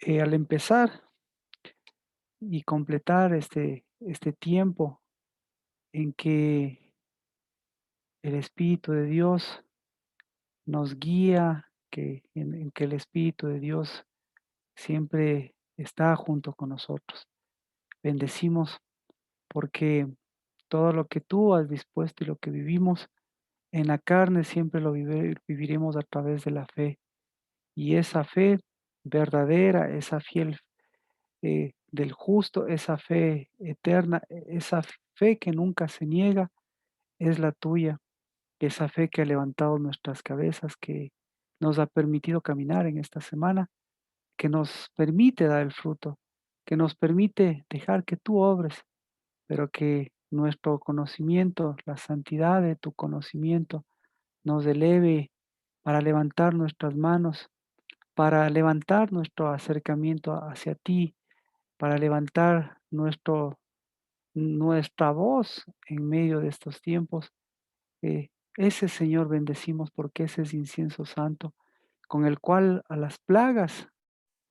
Al empezar y completar este tiempo en que el Espíritu de Dios nos guía, en que el Espíritu de Dios siempre está junto con nosotros. Bendecimos porque todo lo que tú has dispuesto y lo que vivimos en la carne siempre lo viviremos a través de la fe. Y esa fe verdadera, esa fiel del justo, esa fe eterna, esa fe que nunca se niega, es la tuya. Esa fe que ha levantado nuestras cabezas, que nos ha permitido caminar en esta semana, que nos permite dar el fruto, que nos permite dejar que tú obres, pero que nuestro conocimiento, la santidad de tu conocimiento, nos eleve para levantar nuestras manos, para levantar nuestro acercamiento hacia ti, para levantar nuestra voz en medio de estos tiempos. Ese Señor bendecimos porque ese es incienso santo, con el cual a las plagas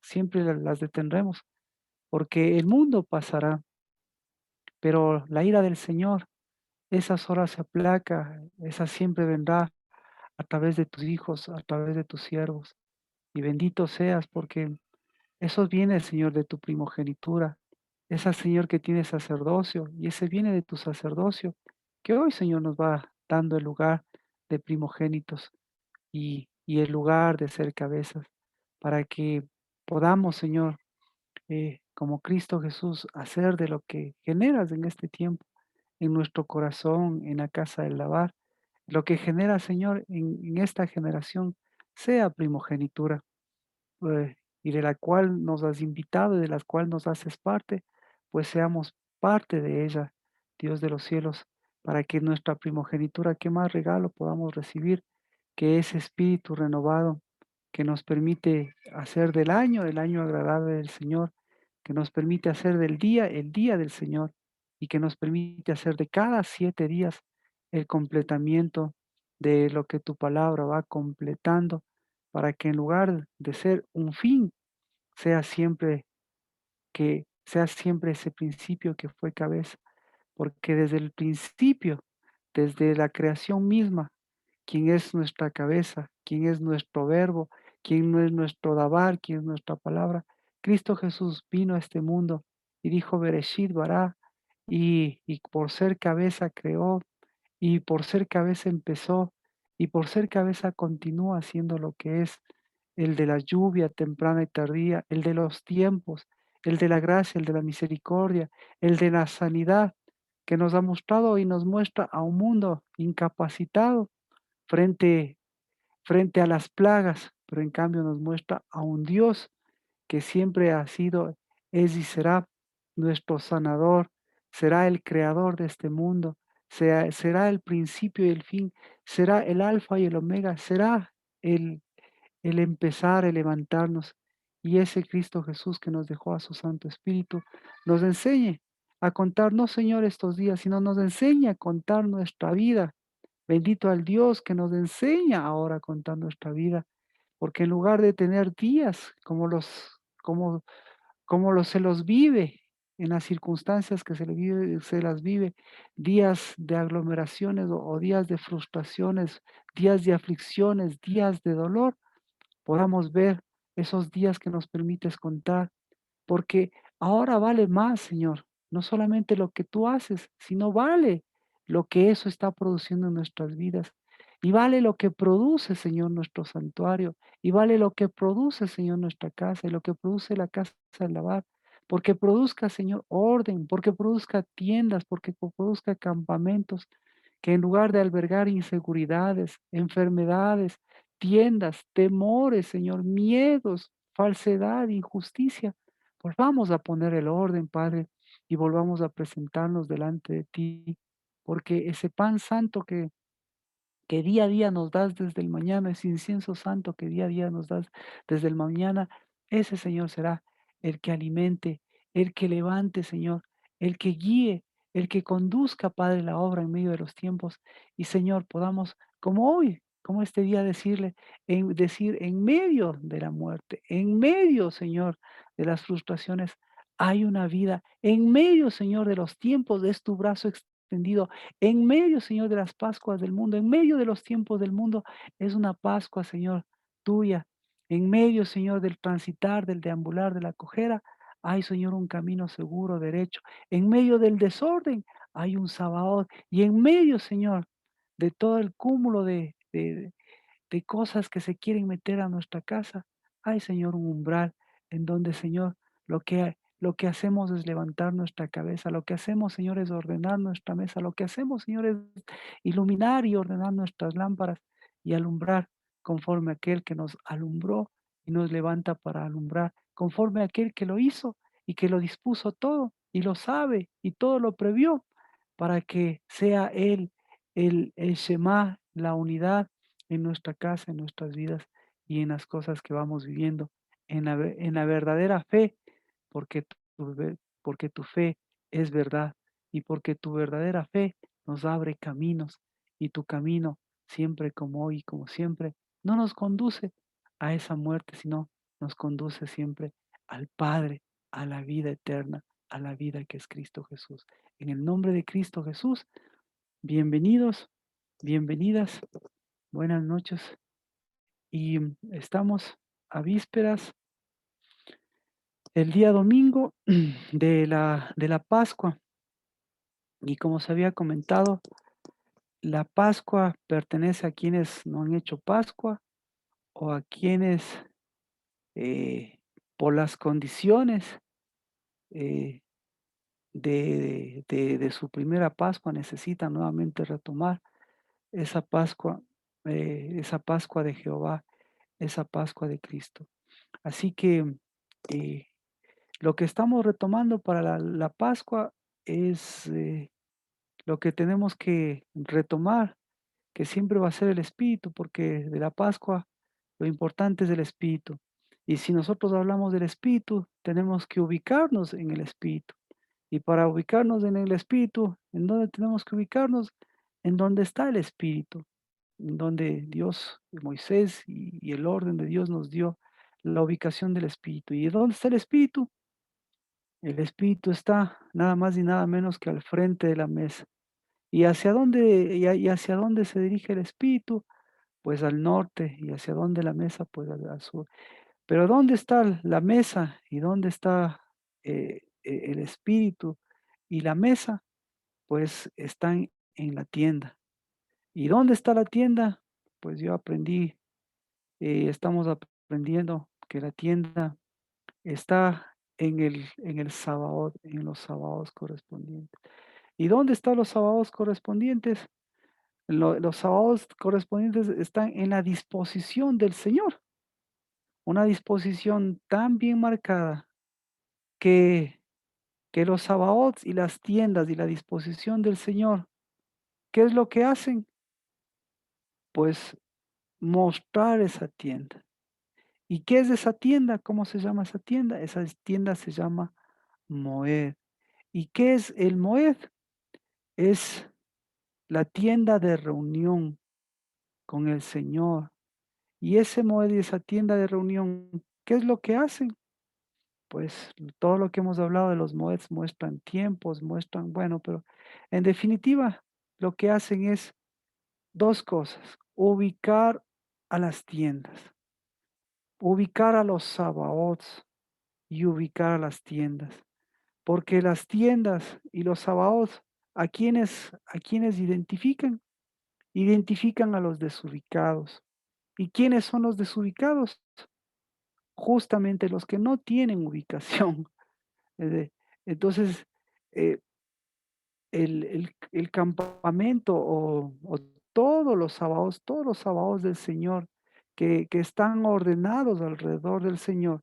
siempre las detendremos, porque el mundo pasará, pero la ira del Señor, esa sola se aplaca, esa siempre vendrá a través de tus hijos, a través de tus siervos. Y bendito seas porque eso viene, Señor, de tu primogenitura. Esa, Señor, que tiene sacerdocio, y ese viene de tu sacerdocio, que hoy, Señor, nos va dando el lugar de primogénitos y el lugar de ser cabezas, para que podamos, Señor, como Cristo Jesús, hacer de lo que generas en este tiempo, en nuestro corazón, en la casa del lavar, lo que genera, Señor, en esta generación, sea primogenitura y de la cual nos has invitado y de la cual nos haces parte, pues seamos parte de ella, Dios de los cielos, para que nuestra primogenitura, qué más regalo podamos recibir que ese espíritu renovado que nos permite hacer del año el año agradable del Señor, que nos permite hacer del día el día del Señor y que nos permite hacer de cada 7 días el completamiento de lo que tu palabra va completando para que en lugar de ser un fin, sea siempre ese principio que fue cabeza, porque desde el principio, desde la creación misma, quien es nuestra cabeza, quien es nuestro verbo, quien no es nuestro dabar, quien es nuestra palabra. Cristo Jesús vino a este mundo y dijo Bereshit bara, y por ser cabeza creó, y por ser cabeza empezó, y por ser cabeza continúa siendo lo que es el de la lluvia temprana y tardía, el de los tiempos, el de la gracia, el de la misericordia, el de la sanidad, que nos ha mostrado y nos muestra a un mundo incapacitado frente, frente a las plagas, pero en cambio nos muestra a un Dios que siempre ha sido, es y será nuestro sanador, será el creador de este mundo, será el principio y el fin, será el alfa y el omega, será el, el empezar, el levantarnos. Y ese Cristo Jesús que nos dejó a su Santo Espíritu, nos enseñe a contar, no Señor estos días, sino nos enseña a contar nuestra vida. Bendito al Dios que nos enseña ahora a contar nuestra vida, porque en lugar de tener días como se los vive en las circunstancias que se las vive, días de aglomeraciones o días de frustraciones, días de aflicciones, días de dolor, podamos ver esos días que nos permites contar, porque ahora vale más, Señor, no solamente lo que tú haces, sino vale lo que eso está produciendo en nuestras vidas. Y vale lo que produce, Señor, nuestro santuario. Y vale lo que produce, Señor, nuestra casa y lo que produce la casa del lavar. Porque produzca, Señor, orden, porque produzca tiendas, porque produzca campamentos, que en lugar de albergar inseguridades, enfermedades, tiendas, temores, Señor, miedos, falsedad, injusticia, volvamos a poner el orden, Padre, y volvamos a presentarnos delante de ti, porque ese pan santo que día a día nos das desde el mañana, ese incienso santo que día a día nos das desde el mañana, ese Señor será el que alimente, el que levante, Señor, el que guíe, el que conduzca, Padre, la obra en medio de los tiempos. Y Señor, podamos, como hoy, Como este día decir en medio de la muerte, en medio, Señor, de las frustraciones, hay una vida. En medio, Señor, de los tiempos es tu brazo extendido. En medio, Señor, de las Pascuas del mundo, en medio de los tiempos del mundo, es una Pascua, Señor, tuya. En medio, Señor, del transitar, del deambular, de la cojera, hay, Señor, un camino seguro, derecho. En medio del desorden, hay un Sabaoth. Y en medio, Señor, de todo el cúmulo de cosas que se quieren meter a nuestra casa, hay, Señor, un umbral en donde, Señor, lo que hacemos es levantar nuestra cabeza, lo que hacemos, Señor, es ordenar nuestra mesa, lo que hacemos, Señor, es iluminar y ordenar nuestras lámparas y alumbrar conforme a aquel que nos alumbró y nos levanta para alumbrar, conforme a aquel que lo hizo y que lo dispuso todo y lo sabe y todo lo previó para que sea Él el Shema, la unidad en nuestra casa, en nuestras vidas y en las cosas que vamos viviendo, en la verdadera fe, porque porque tu fe es verdad y porque tu verdadera fe nos abre caminos y tu camino, siempre como hoy y como siempre, no nos conduce a esa muerte, sino nos conduce siempre al Padre, a la vida eterna, a la vida que es Cristo Jesús. En el nombre de Cristo Jesús, bienvenidos, bienvenidas, buenas noches. Y estamos a vísperas, el día domingo de la Pascua. Y como se había comentado, la Pascua pertenece a quienes no han hecho Pascua o a quienes eh, por las condiciones eh, de su primera Pascua necesitan nuevamente retomar esa Pascua de Jehová, esa Pascua de Cristo. Así que eh, lo que estamos retomando para la Pascua es lo que tenemos que retomar, que siempre va a ser el Espíritu, porque de la Pascua lo importante es el Espíritu. Y si nosotros hablamos del Espíritu, tenemos que ubicarnos en el Espíritu. Y para ubicarnos en el Espíritu, ¿en dónde tenemos que ubicarnos? En donde está el Espíritu, en donde Dios, Moisés y el orden de Dios nos dio la ubicación del Espíritu. ¿Y dónde está el Espíritu? El Espíritu está nada más y nada menos que al frente de la mesa. ¿Y hacia dónde se dirige el Espíritu? Pues al norte. ¿Y hacia dónde la mesa? Pues al sur. Pero ¿dónde está la mesa y dónde está el Espíritu y la mesa? Pues están en la tienda. ¿Y dónde está la tienda? Pues yo aprendí, estamos aprendiendo que la tienda está en el Sabaoth, en los Sabaoth correspondientes. ¿Y dónde están los Sabaoth correspondientes? Los Sabaoth correspondientes están en la disposición del Señor, una disposición tan bien marcada que los Sabaoth y las tiendas y la disposición del Señor, ¿qué es lo que hacen? Pues mostrar esa tienda. ¿Y qué es esa tienda? ¿Cómo se llama esa tienda? Esa tienda se llama Moed. ¿Y qué es el Moed? Es la tienda de reunión con el Señor. Y ese Moed y esa tienda de reunión, ¿qué es lo que hacen? Pues todo lo que hemos hablado de los Moeds muestran tiempos, muestran, bueno, pero en definitiva lo que hacen es dos cosas: ubicar a las tiendas, ubicar a los Sabaots y ubicar a las tiendas. Porque las tiendas y los Sabaots, ¿a quienes identifican? Identifican a los desubicados. ¿Y quiénes son los desubicados? Justamente los que no tienen ubicación. Eh, entonces, eh, el campamento o todos los sabaos del Señor que están ordenados alrededor del Señor,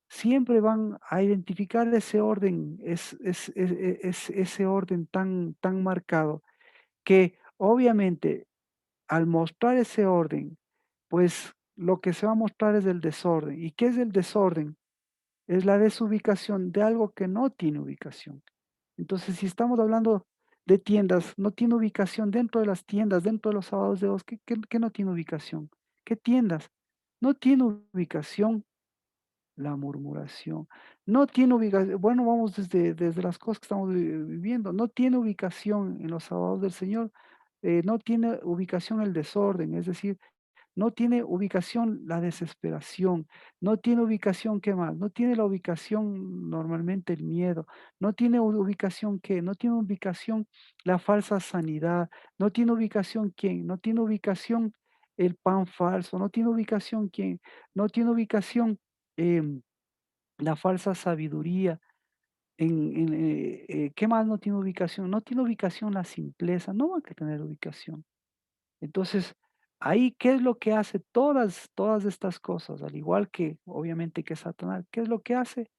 siempre van a identificar ese orden, ese orden tan marcado, que obviamente al mostrar ese orden, pues lo que se va a mostrar es el desorden. ¿Y qué es el desorden? Es la desubicación de algo que no tiene ubicación. Entonces, si estamos hablando de tiendas, no tiene ubicación dentro de las tiendas, dentro de los sábados de Dios, ¿qué no tiene ubicación? ¿Qué tiendas? No tiene ubicación la murmuración. No tiene ubicación, bueno, vamos desde las cosas que estamos viviendo, no tiene ubicación en los sábados del Señor, no tiene ubicación el desorden, es decir, no tiene ubicación la desesperación, no tiene ubicación, ¿qué más? No tiene la ubicación normalmente el miedo, no tiene ubicación, ¿qué? No tiene ubicación la falsa sanidad, no tiene ubicación, ¿quién? No tiene ubicación el pan falso, no tiene ubicación, ¿quién? No tiene ubicación em, la falsa sabiduría. ¿Qué más no tiene ubicación? No tiene ubicación la simpleza, no va a tener ubicación. Entonces, ahí, ¿qué es lo que hace todas estas cosas? Al igual que, obviamente, que Satanás, ¿qué es lo que hace?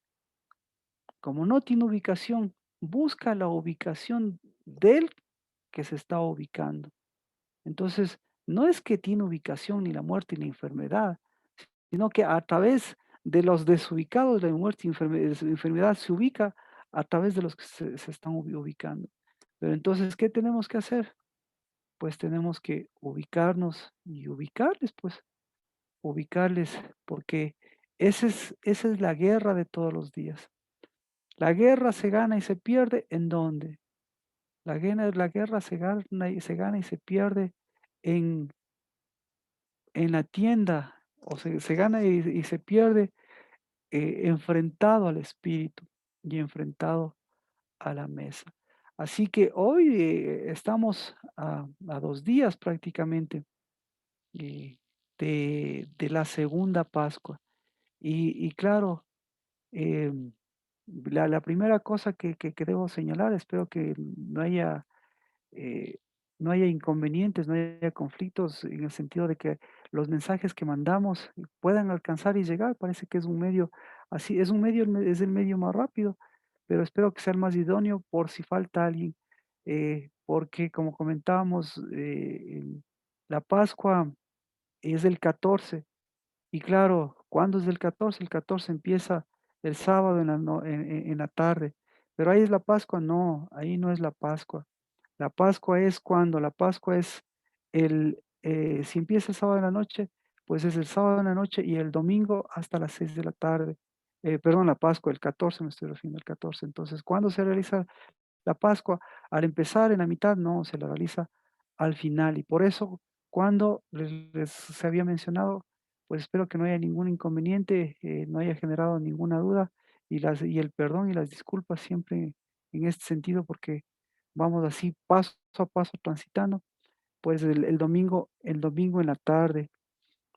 Como no tiene ubicación, busca la ubicación del que se está ubicando. Entonces, no es que tiene ubicación ni la muerte ni la enfermedad, sino que a través de los desubicados, la muerte y enfermedad se ubica a través de los que se están ubicando. Pero entonces, ¿qué tenemos que hacer? Pues tenemos que ubicarnos y ubicarles, pues, ubicarles, porque esa es la guerra de todos los días. La guerra se gana y se pierde, ¿en dónde? La guerra se gana y se pierde en, en la tienda, o se gana y se pierde enfrentado al espíritu y enfrentado a la mesa. Así que hoy estamos a 2 días prácticamente eh, de la segunda Pascua. Y claro, em, la primera cosa que debo señalar, espero que eh, no haya inconvenientes, no haya conflictos en el sentido de que los mensajes que mandamos puedan alcanzar y llegar. Parece que es un medio así, es el medio más rápido, pero espero que sea el más idóneo por si falta alguien, porque como comentábamos, la Pascua es el 14. Y claro, ¿cuándo es el 14? El 14 empieza el sábado en la no en la tarde, pero ahí es la Pascua, no, ahí no es la Pascua. La Pascua es cuando, la Pascua es si empieza el sábado en la noche, pues es el sábado en la noche y el domingo hasta las 6 de la tarde. Perdón, la Pascua, el 14 me estoy refiriendo al 14. Entonces, ¿cuándo se realiza la Pascua? Al empezar, en la mitad, no, se la realiza al final. Y por eso, cuando se había mencionado, pues espero que no haya ningún inconveniente, no haya generado ninguna duda y el perdón y las disculpas siempre en este sentido, porque vamos así paso a paso transitando. Pues el domingo en la tarde,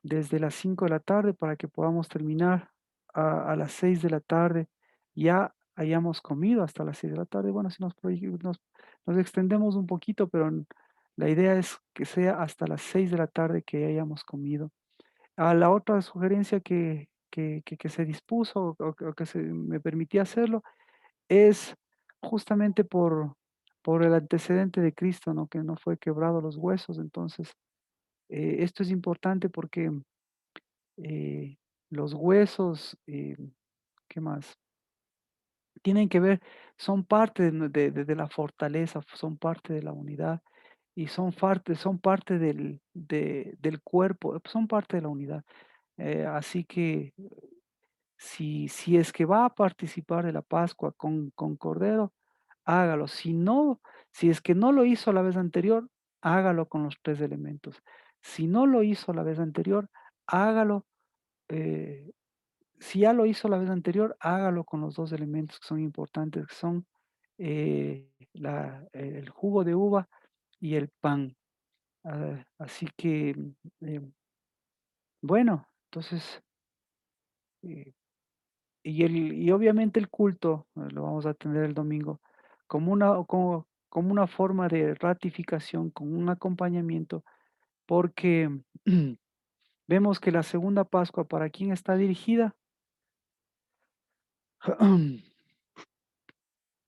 desde las 5 de la tarde para que podamos terminar a las 6 de la tarde, ya hayamos comido hasta las 6 de la tarde. Bueno, si nos extendemos un poquito, pero la idea es que sea hasta las 6 de la tarde que hayamos comido. La otra sugerencia que se dispuso o que se me permitía hacerlo es justamente por el antecedente de Cristo, ¿no? Que no fue quebrado los huesos. Entonces, esto es importante porque eh, los huesos, ¿qué más? Tienen que ver, son parte de la fortaleza, son parte de la unidad y son parte del cuerpo, son parte de la unidad. Así que si es que va a participar de la Pascua con cordero, hágalo. Si es que no lo hizo la vez anterior, hágalo con los 3 elementos. Si no lo hizo la vez anterior, hágalo, eh, si ya lo hizo la vez anterior, hágalo con los 2 elementos que son importantes, que son, el jugo de uva y el pan. Así que, bueno, entonces, eh, y obviamente el culto, lo vamos a tener el domingo, como una forma de ratificación, con un acompañamiento, porque vemos que la segunda Pascua, ¿para quién está dirigida?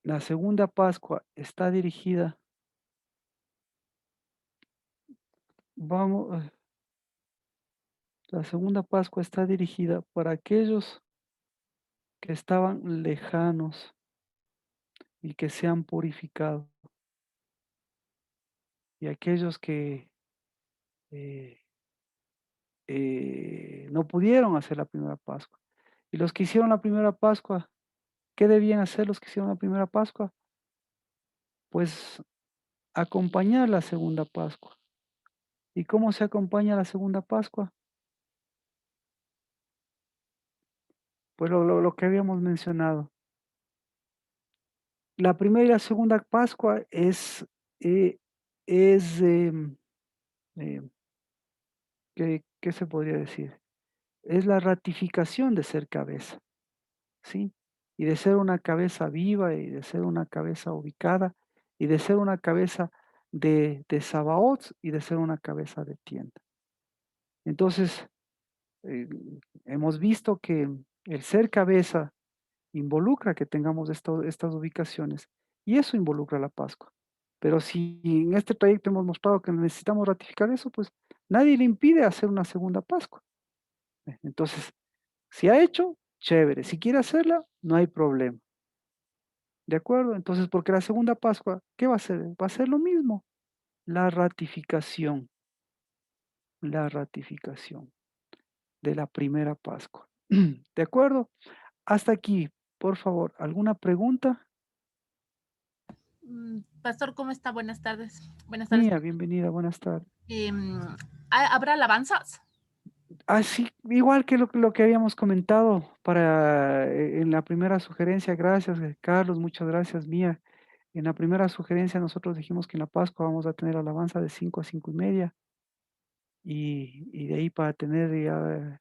La segunda Pascua está dirigida, vamos, la segunda Pascua está dirigida para aquellos que estaban lejanos y que se han purificado. y aquellos que eh, no pudieron hacer la primera Pascua. Y los que hicieron la primera Pascua, ¿qué debían hacer los que hicieron la primera Pascua? Pues acompañar la segunda Pascua. ¿Y cómo se acompaña la segunda Pascua? Pues lo que habíamos mencionado. La primera y la segunda Pascua eh, es, eh, ¿qué se podría decir? Es la ratificación de ser cabeza, ¿sí? Y de ser una cabeza viva y de ser una cabeza ubicada y de ser una cabeza de Sabaoth y de ser una cabeza de tienda. Entonces, eh, hemos visto que el ser cabeza involucra que tengamos estas ubicaciones y eso involucra la Pascua. Pero si en este trayecto hemos mostrado que necesitamos ratificar eso, pues nadie le impide hacer una segunda Pascua. Entonces, si ha hecho, chévere. Si quiere hacerla, no hay problema. ¿De acuerdo? Entonces, porque la segunda Pascua, ¿qué va a ser? Va a ser lo mismo, la ratificación, la ratificación de la primera Pascua. ¿De acuerdo? Hasta aquí, por favor, ¿alguna pregunta? Pastor, ¿cómo está? Buenas tardes. Buenas tardes. Mía, bienvenida, buenas tardes. Em, ¿Habrá alabanzas? Así, igual que lo que habíamos comentado para en la primera sugerencia, gracias Carlos, muchas gracias Mía. En la primera sugerencia nosotros dijimos que en la Pascua vamos a tener alabanza de 5 a 5:30 y de ahí para tener ya,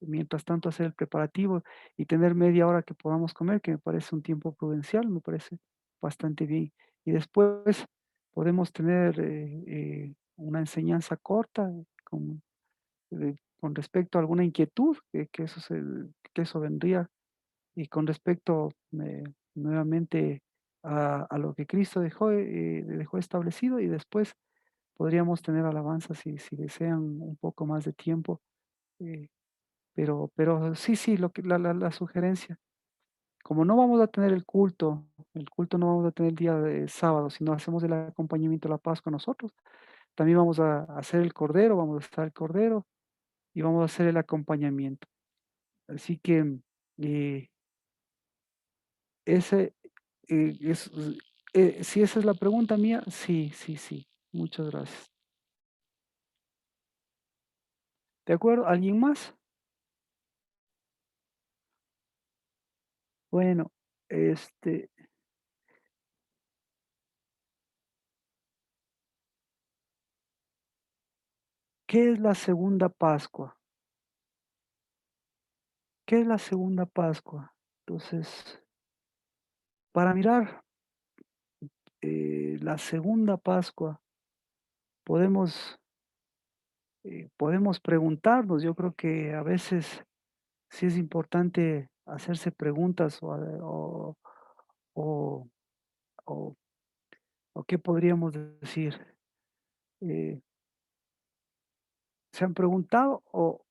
mientras tanto hacer el preparativo y tener media hora que podamos comer, que me parece un tiempo prudencial, me parece bastante bien. Y después podemos tener una enseñanza corta con respecto a alguna inquietud, que eso vendría, y con respecto nuevamente a lo que Cristo dejó establecido, y después podríamos tener alabanza si desean un poco más de tiempo, eh, pero sí, sí, lo que la sugerencia. Como no vamos a tener el culto no vamos a tener el día de sábado, sino hacemos el acompañamiento de la Pascua nosotros, también vamos a hacer el cordero, vamos a estar el cordero y vamos a hacer el acompañamiento. Así que, eh, ese, es, si esa es la pregunta mía, sí, sí, sí. Muchas gracias. ¿De acuerdo? ¿Alguien más? Bueno, este, ¿qué es la segunda Pascua? ¿Qué es la segunda Pascua? Entonces, para mirar la segunda Pascua, podemos, podemos preguntarnos, yo creo que a veces sí es importante hacerse preguntas o, o, o qué podríamos decir. Eh, ¿Se han preguntado o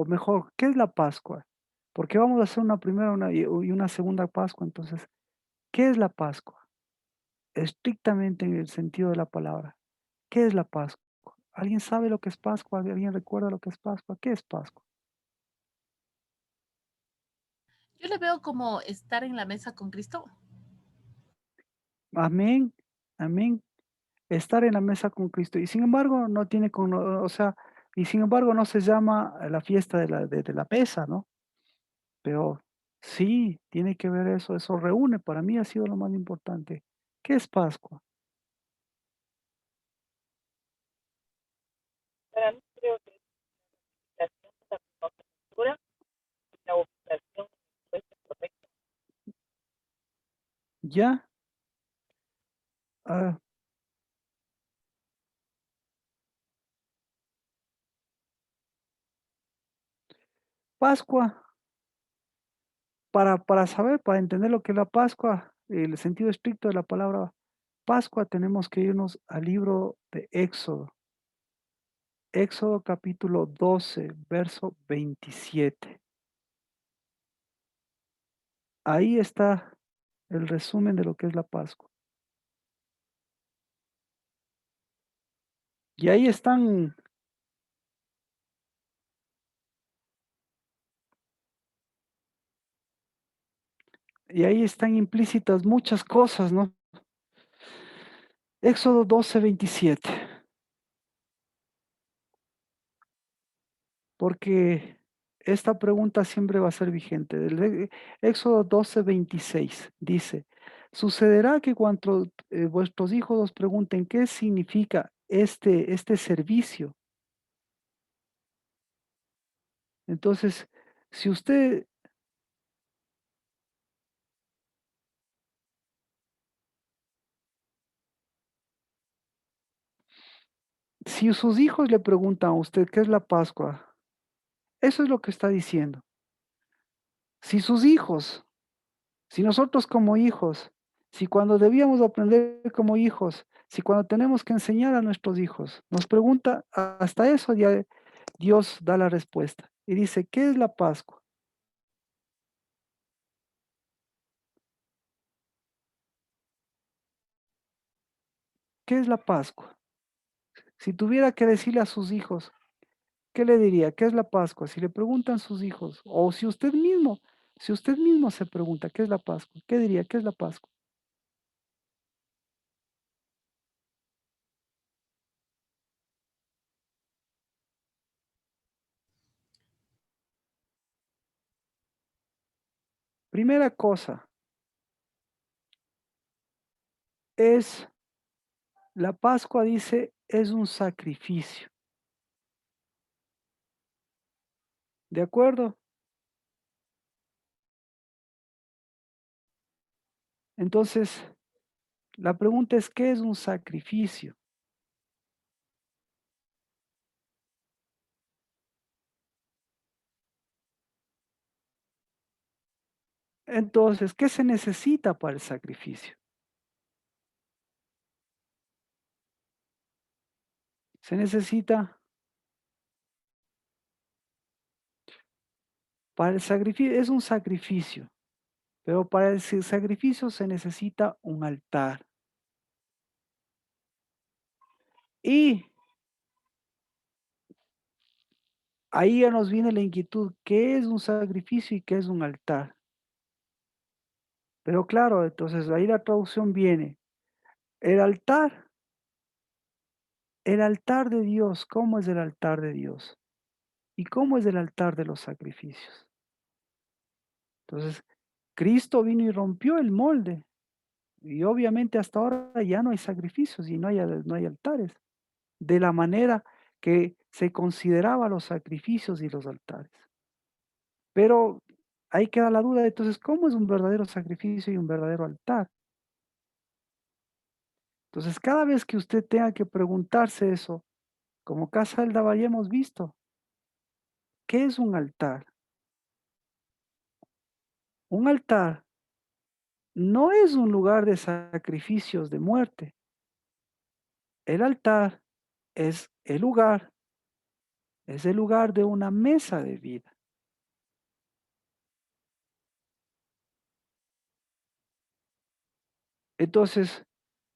mejor, qué es la Pascua? Porque vamos a hacer una primera y una segunda Pascua, entonces, ¿qué es la Pascua? Estrictamente en el sentido de la palabra, ¿qué es la Pascua? ¿Alguien sabe lo que es Pascua? ¿Alguien recuerda lo que es Pascua? ¿Qué es Pascua? Yo le veo como estar en la mesa con Cristo. Amén, amén. Estar en la mesa con Cristo. Y sin embargo, no tiene o sea, y sin embargo no se llama la fiesta de la mesa, ¿no? Pero sí, tiene que ver eso, eso reúne, para mí ha sido lo más importante. ¿Qué es Pascua? Para mí creo que la segunda nomenclatura y la ubicación es correcta. ¿Ya? Ah, Pascua, para saber, para entender lo que es la Pascua, el sentido estricto de la palabra Pascua, tenemos que irnos al libro de Éxodo. Éxodo capítulo 12 verso 27. Ahí está el resumen de lo que es la Pascua. Y ahí están, y ahí están implícitas muchas cosas, ¿no? Éxodo 12:27. Porque esta pregunta siempre va a ser vigente. Éxodo 12:26 dice, sucederá que cuando vuestros hijos os pregunten qué significa este servicio. Entonces, si usted, si sus hijos le preguntan a usted qué es la Pascua, eso es lo que está diciendo. Si sus hijos, si nosotros como hijos, si cuando debíamos aprender como hijos, si cuando tenemos que enseñar a nuestros hijos, nos pregunta, hasta eso ya Dios da la respuesta y dice, ¿qué es la Pascua? ¿Qué es la Pascua? Si tuviera que decirle a sus hijos, ¿qué le diría? ¿Qué es la Pascua? Si le preguntan sus hijos, o si usted mismo se pregunta, ¿qué es la Pascua? ¿Qué diría? ¿Qué es la Pascua? Primera cosa es, la Pascua dice, es un sacrificio. ¿De acuerdo? Entonces, la pregunta es, ¿qué es un sacrificio? Entonces, ¿qué se necesita para el sacrificio? Se necesita, para el sacrificio, es un sacrificio, pero para el sacrificio se necesita un altar. Y ahí ya nos viene la inquietud, ¿qué es un sacrificio y qué es un altar? Pero claro, entonces ahí la traducción viene, el altar de Dios, ¿cómo es el altar de Dios? ¿Y cómo es el altar de los sacrificios? Entonces, Cristo vino y rompió el molde. Y obviamente hasta ahora ya no hay sacrificios y no hay altares, de la manera que se consideraba los sacrificios y los altares. Pero ahí queda la duda, entonces, ¿cómo es un verdadero sacrificio y un verdadero altar? Entonces, cada vez que usted tenga que preguntarse eso, como Casa del Daba ya hemos visto, ¿qué es un altar? Un altar no es un lugar de sacrificios de muerte. El altar es es el lugar de una mesa de vida. Entonces,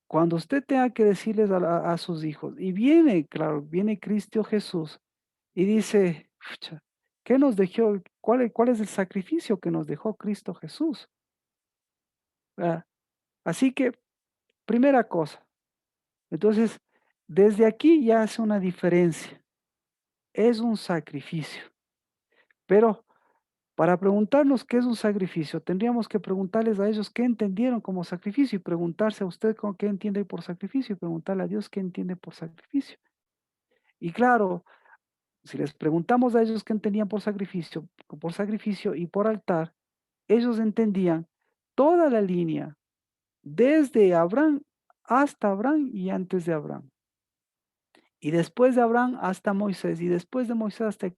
cuando usted tenga que decirles a sus hijos, y viene, claro, viene Cristo Jesús y dice, "Pucha, ¿qué nos dejó? Cuál es el sacrificio que nos dejó Cristo Jesús? ¿Verdad? Así que, primera cosa, entonces, desde aquí ya hace una diferencia. Es un sacrificio. Pero para preguntarnos qué es un sacrificio, tendríamos que preguntarles a ellos qué entendieron como sacrificio y preguntarse a usted con qué entiende por sacrificio y preguntarle a Dios qué entiende por sacrificio. Y claro, si les preguntamos a ellos qué entendían por sacrificio y por altar, ellos entendían toda la línea, desde Abraham hasta Abraham y antes de Abraham. Y después de Abraham hasta Moisés, y después de Moisés hasta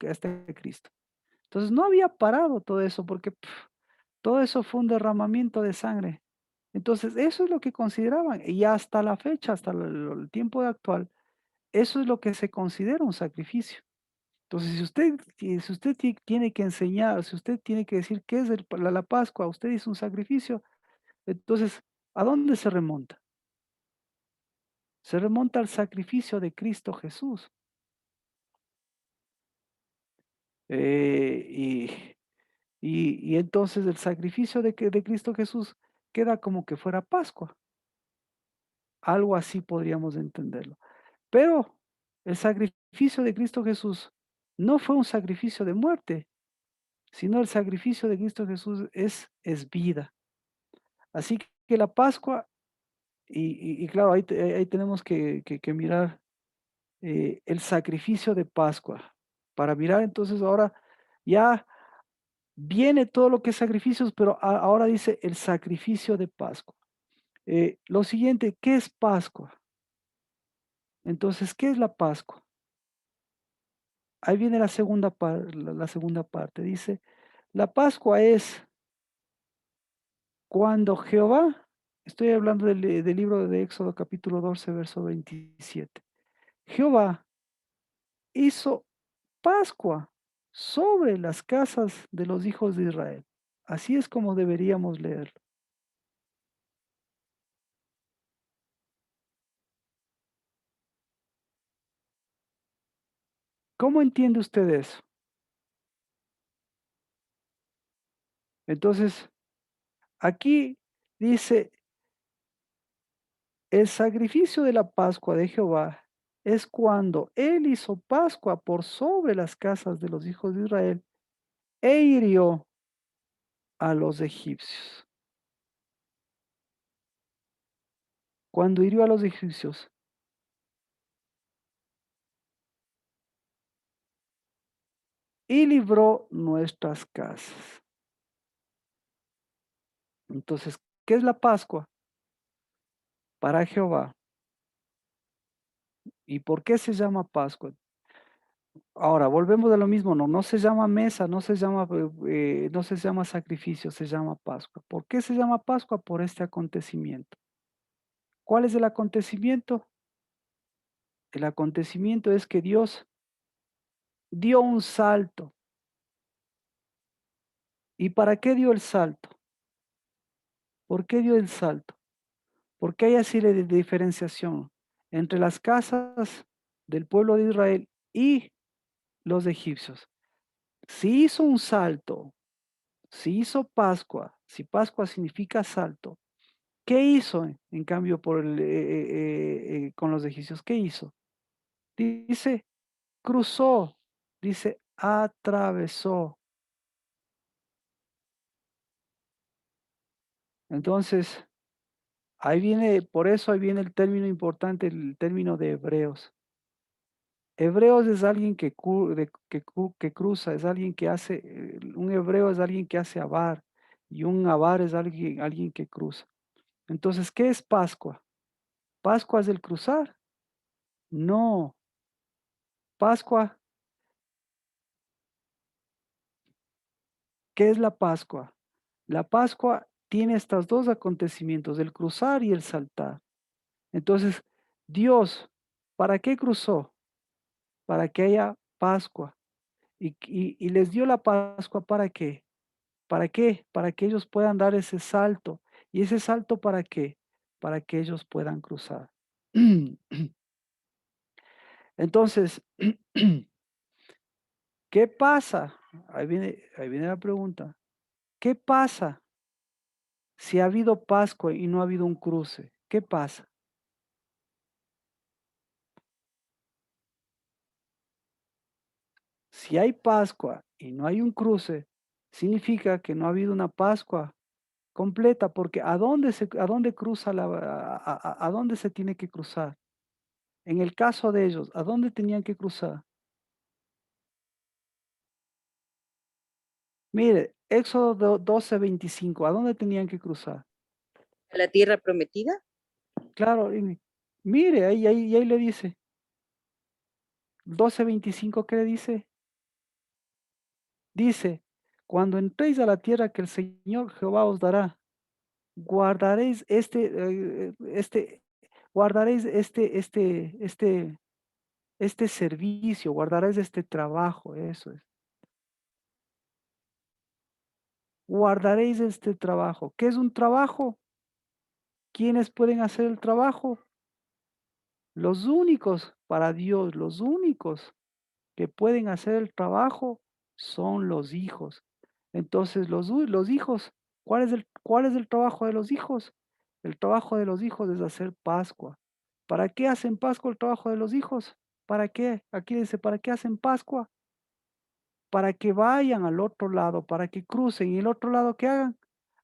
Cristo. Entonces no había parado todo eso, porque todo eso fue un derramamiento de sangre. Entonces, eso es lo que consideraban, y hasta la fecha, hasta el tiempo actual, eso es lo que se considera un sacrificio. Entonces, si usted tiene que enseñar, si usted tiene que decir qué es la Pascua, usted dice un sacrificio, entonces, ¿a dónde se remonta? Se remonta al sacrificio de Cristo Jesús. Y y entonces el sacrificio de Cristo Jesús queda como que fuera Pascua, algo así podríamos entenderlo. Pero el sacrificio de Cristo Jesús no fue un sacrificio de muerte, sino el sacrificio de Cristo Jesús es vida. Así que la Pascua, y claro, ahí tenemos que mirar el sacrificio de Pascua. Para mirar entonces ahora ya viene todo lo que es sacrificios, pero ahora dice el sacrificio de Pascua. Lo siguiente, ¿qué es Pascua? Entonces, ¿qué es la Pascua? Ahí viene la segunda parte. Dice, la Pascua es cuando Jehová, estoy hablando del libro de Éxodo capítulo 12, verso 27. Jehová hizo Pascua sobre las casas de los hijos de Israel. Así es como deberíamos leerlo. ¿Cómo entiende usted eso? Entonces, aquí dice, el sacrificio de la Pascua de Jehová es cuando él hizo Pascua por sobre las casas de los hijos de Israel e hirió a los egipcios. Cuando hirió a los egipcios y libró nuestras casas. Entonces, ¿qué es la Pascua? Para Jehová. ¿Y por qué se llama Pascua? Ahora, volvemos a lo mismo, no se llama mesa, no se llama sacrificio, se llama Pascua. ¿Por qué se llama Pascua? Por este acontecimiento. ¿Cuál es el acontecimiento? El acontecimiento es que Dios dio un salto. ¿Y para qué dio el salto? ¿Por qué dio el salto? Porque hay así de diferenciación entre las casas del pueblo de Israel y los egipcios. Si hizo un salto, si hizo Pascua, si Pascua significa salto, ¿qué hizo en cambio con los egipcios? ¿Qué hizo? Dice, cruzó, dice, atravesó. Entonces, por eso ahí viene el término importante, el término de hebreos. Hebreos es alguien que cruza, es alguien que hace, un hebreo es alguien que hace avar, y un avar es alguien que cruza. Entonces, ¿qué es Pascua? ¿Pascua es el cruzar? No. Pascua, ¿qué es la Pascua? La Pascua tiene estos dos acontecimientos, el cruzar y el saltar. Entonces, Dios, ¿para qué cruzó? Para que haya Pascua. Y les dio la Pascua ¿para qué? ¿Para qué? Para que ellos puedan dar ese salto. ¿Y ese salto para qué? Para que ellos puedan cruzar. Entonces, ¿qué pasa? Ahí viene la pregunta. ¿Qué pasa si ha habido Pascua y no ha habido un cruce? ¿Qué pasa? Si hay Pascua y no hay un cruce, significa que no ha habido una Pascua completa, porque ¿a dónde cruza a dónde se tiene que cruzar? En el caso de ellos, ¿a dónde tenían que cruzar? Mire, Éxodo 12:25, ¿a dónde tenían que cruzar? ¿A la tierra prometida? Claro, mire, ahí le dice, 12:25, ¿qué le dice? Dice, cuando entréis a la tierra que el Señor Jehová os dará, guardaréis este servicio, guardaréis este trabajo, eso es. Guardaréis este trabajo. ¿Qué es un trabajo? ¿Quiénes pueden hacer el trabajo? Los únicos, para Dios, los únicos que pueden hacer el trabajo son los hijos. Entonces, los hijos, cuál es el trabajo de los hijos? El trabajo de los hijos es hacer Pascua. ¿Para qué hacen Pascua el trabajo de los hijos? ¿Para qué? Aquí dice, ¿para qué hacen Pascua? Para que vayan al otro lado, para que crucen y el otro lado que hagan,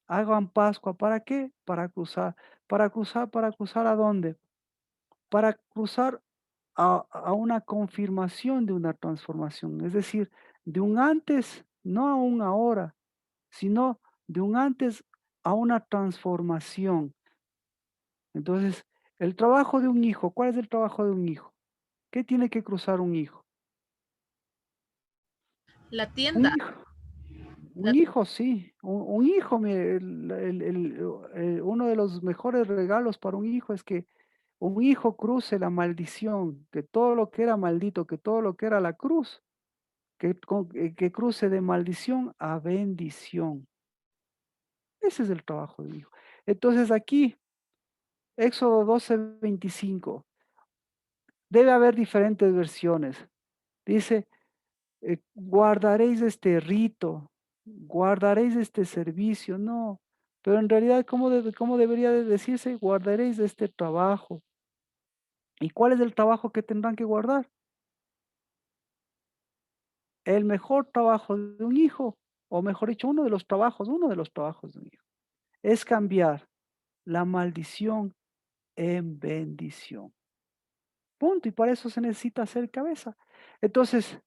hagan Pascua. ¿Para qué? ¿Para cruzar a dónde? Para cruzar a una confirmación de una transformación, es decir, de un antes, no a un ahora, sino de un antes a una transformación. Entonces, el trabajo de un hijo, ¿cuál es el trabajo de un hijo? ¿Qué tiene que cruzar un hijo? La Un tienda. hijo, un La- hijo, sí, un hijo, mire, uno de los mejores regalos para un hijo es que un hijo cruce la maldición, que todo lo que era maldito, que todo lo que era la cruz, que cruce de maldición a bendición. Ese es el trabajo de un hijo. Entonces aquí, Éxodo 12:25, debe haber diferentes versiones. Dice, guardaréis este rito, guardaréis este servicio. No, pero en realidad, ¿cómo debería de decirse? Guardaréis este trabajo. ¿Y cuál es el trabajo que tendrán que guardar? El mejor trabajo de un hijo, o mejor dicho, uno de los trabajos de un hijo, es cambiar la maldición en bendición. Punto. Y para eso se necesita hacer cabeza. Entonces,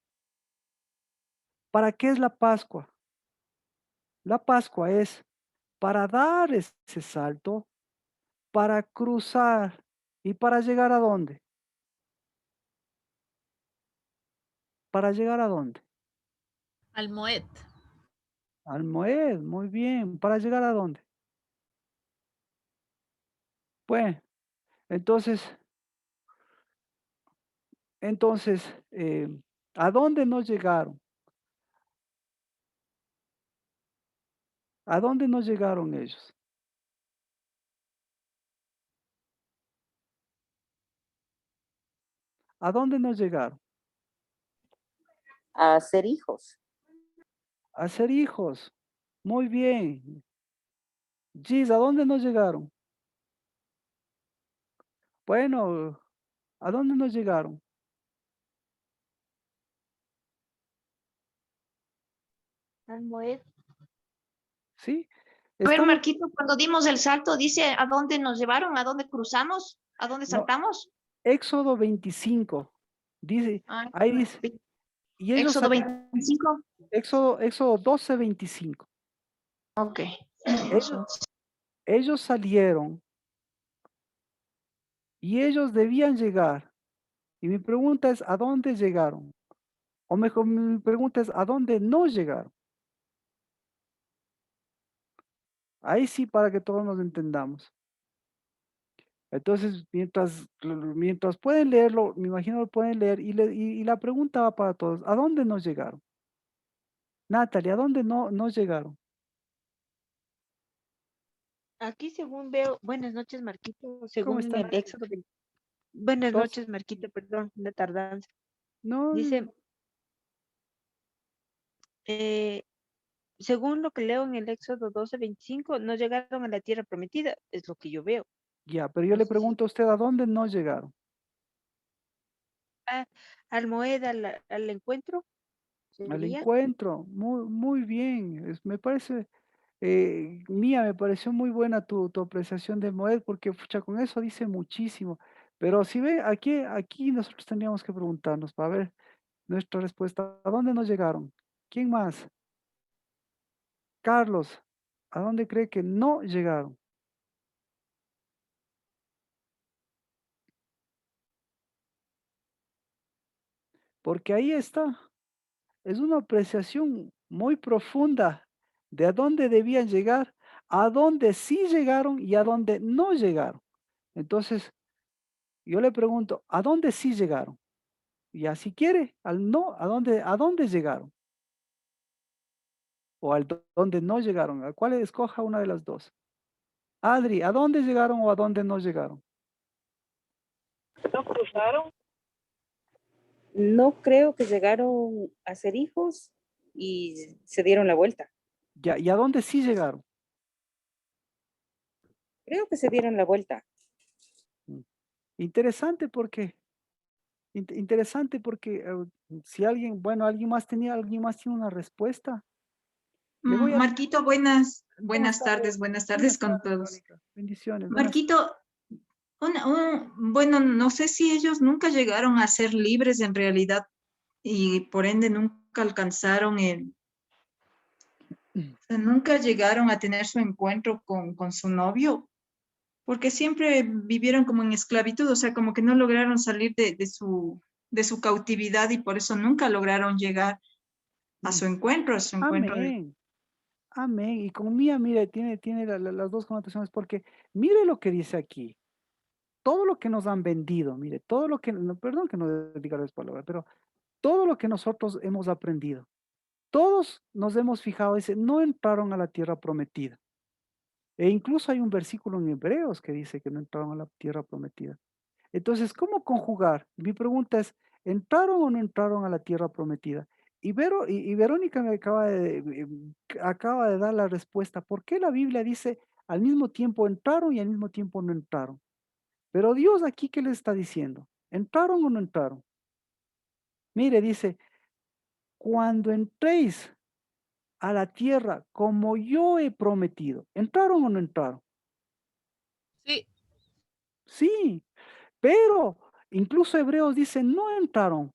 ¿para qué es la Pascua? La Pascua es para dar ese salto, para cruzar y para llegar a dónde. ¿Para llegar a dónde? Almoed. Al Moed, muy bien. ¿Para llegar a dónde? Pues, entonces, entonces, ¿a dónde no llegaron? ¿A dónde no llegaron ellos? ¿A dónde no llegaron? A ser hijos. A ser hijos. Muy bien. Gis, ¿a dónde no llegaron? Bueno, ¿a dónde no llegaron? Almoed. ¿Sí? A ver, Estamos, Marquito, cuando dimos el salto, dice a dónde nos llevaron, a dónde cruzamos, a dónde no, saltamos. Éxodo 25. Dice, Ah, ahí dice, y ellos Éxodo salieron, 25. Éxodo 12:25. Ok. Ellos, ellos salieron y ellos debían llegar. Y mi pregunta es, ¿a dónde llegaron? O mejor, mi pregunta es, ¿a dónde no llegaron? Ahí sí, para que todos nos entendamos. Entonces, mientras pueden leerlo, me imagino lo pueden leer, y la pregunta va para todos, ¿a dónde no llegaron? Natalie, ¿a dónde no llegaron? Aquí según veo, buenas noches Marquito, ¿Cómo según están? el Éxodo, buenas Dos. noches Marquito, perdón, la tardanza. No, Dice, eh, según lo que leo en el Éxodo 12:25, no llegaron a la tierra prometida, es lo que yo veo. ya, pero yo No le sé si pregunto a usted, ¿a dónde no llegaron? Almoed al encuentro Al sería. encuentro, muy bien. Me parece, Mía, me pareció muy buena tu apreciación de Moed, porque pucha, con eso dice muchísimo. Pero si ve, aquí nosotros tendríamos que preguntarnos para ver nuestra respuesta. ¿A dónde nos llegaron? ¿Quién más? Carlos, ¿a dónde cree que no llegaron? Porque ahí está. Es una apreciación muy profunda de a dónde debían llegar, a dónde sí llegaron y a dónde no llegaron. Entonces, yo le pregunto, ¿a dónde sí llegaron? Y así quiere, al no, ¿a dónde llegaron? O dónde no llegaron, ¿a cuál escoja una de las dos? Adri, ¿a dónde llegaron o a dónde no llegaron? no cruzaron, No creo que llegaron a ser hijos y se dieron la vuelta. Ya, ¿y a dónde sí llegaron? Creo que se dieron la vuelta. Interesante porque, interesante porque si alguien, bueno, alguien más tiene una respuesta. Le voy a... Marquito, buenas tardes Buenas con tardes, todos. Verónica. Bendiciones. Marquito, bueno, no sé si ellos nunca llegaron a ser libres en realidad y por ende nunca alcanzaron nunca llegaron a tener su encuentro con su novio, porque siempre vivieron como en esclavitud, o sea, como que no lograron salir de su cautividad y por eso nunca lograron llegar a su encuentro, Amén. Amén. Y con Mía, mire, tiene las dos connotaciones, porque mire lo que dice aquí. Todo lo que nos han vendido, mire, todo lo que, perdón que no diga las palabras, pero todo lo que nosotros hemos aprendido, todos nos hemos fijado, dice, no entraron a la tierra prometida. E incluso hay un versículo en Hebreos que dice que no entraron a la tierra prometida. Entonces, ¿cómo conjugar? Mi pregunta es, ¿entraron o no entraron a la tierra prometida? Y Verónica me acaba de dar la respuesta. ¿Por qué la Biblia dice al mismo tiempo entraron y al mismo tiempo no entraron? Pero Dios aquí, ¿qué le está diciendo? ¿Entraron o no entraron? Mire, dice, cuando entréis a la tierra como yo he prometido, ¿entraron o no entraron? Sí, Sí, pero incluso Hebreos dice, no entraron,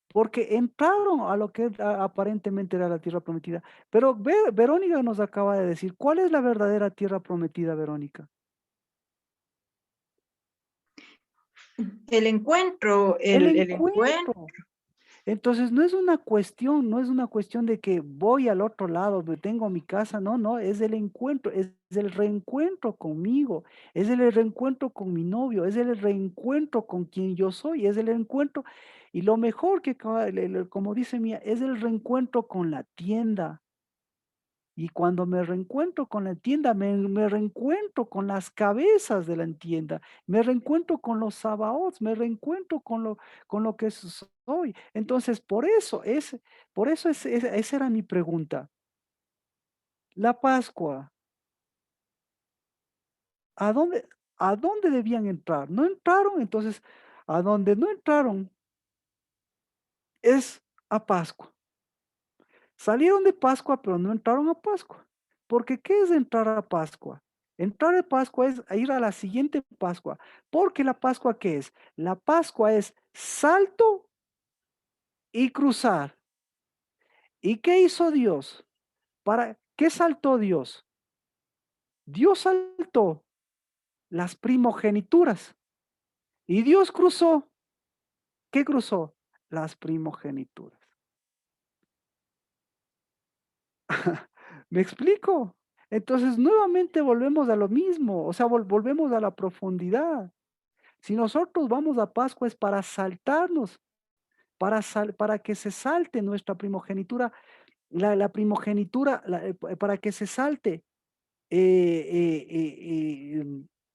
porque entraron a lo que aparentemente era la tierra prometida. Pero Verónica nos acaba de decir, ¿cuál es la verdadera tierra prometida, Verónica? el encuentro, El el encuentro. encuentro. Entonces no es una cuestión de que voy al otro lado, tengo mi casa, no, no, es el encuentro, es el reencuentro conmigo, es el reencuentro con mi novio, es el reencuentro con quien yo soy, es el encuentro, y lo mejor que, como dice Mía, es el reencuentro con la tienda. Y cuando me reencuentro con la tienda, me reencuentro con las cabezas de la tienda, me reencuentro con los sabaots, me reencuentro con lo que soy. Entonces, por eso esa era mi pregunta. La Pascua, ¿a dónde, ¿a dónde debían entrar? No entraron, entonces, a donde no entraron es a Pascua. Salieron de Pascua, pero no entraron a Pascua. Porque ¿qué es entrar a Pascua? Entrar a Pascua es ir a la siguiente Pascua. Porque la Pascua, ¿qué es? La Pascua es salto y cruzar. ¿Y qué hizo Dios? ¿Para qué saltó Dios? Dios saltó las primogenituras. Y Dios cruzó. ¿Qué cruzó? Las primogenituras. ¿Me explico? Entonces, nuevamente volvemos a lo mismo, o sea, volvemos a la profundidad. Si nosotros vamos a Pascua es para saltarnos, para que se salte nuestra primogenitura, la primogenitura, para que se salte. eh, eh,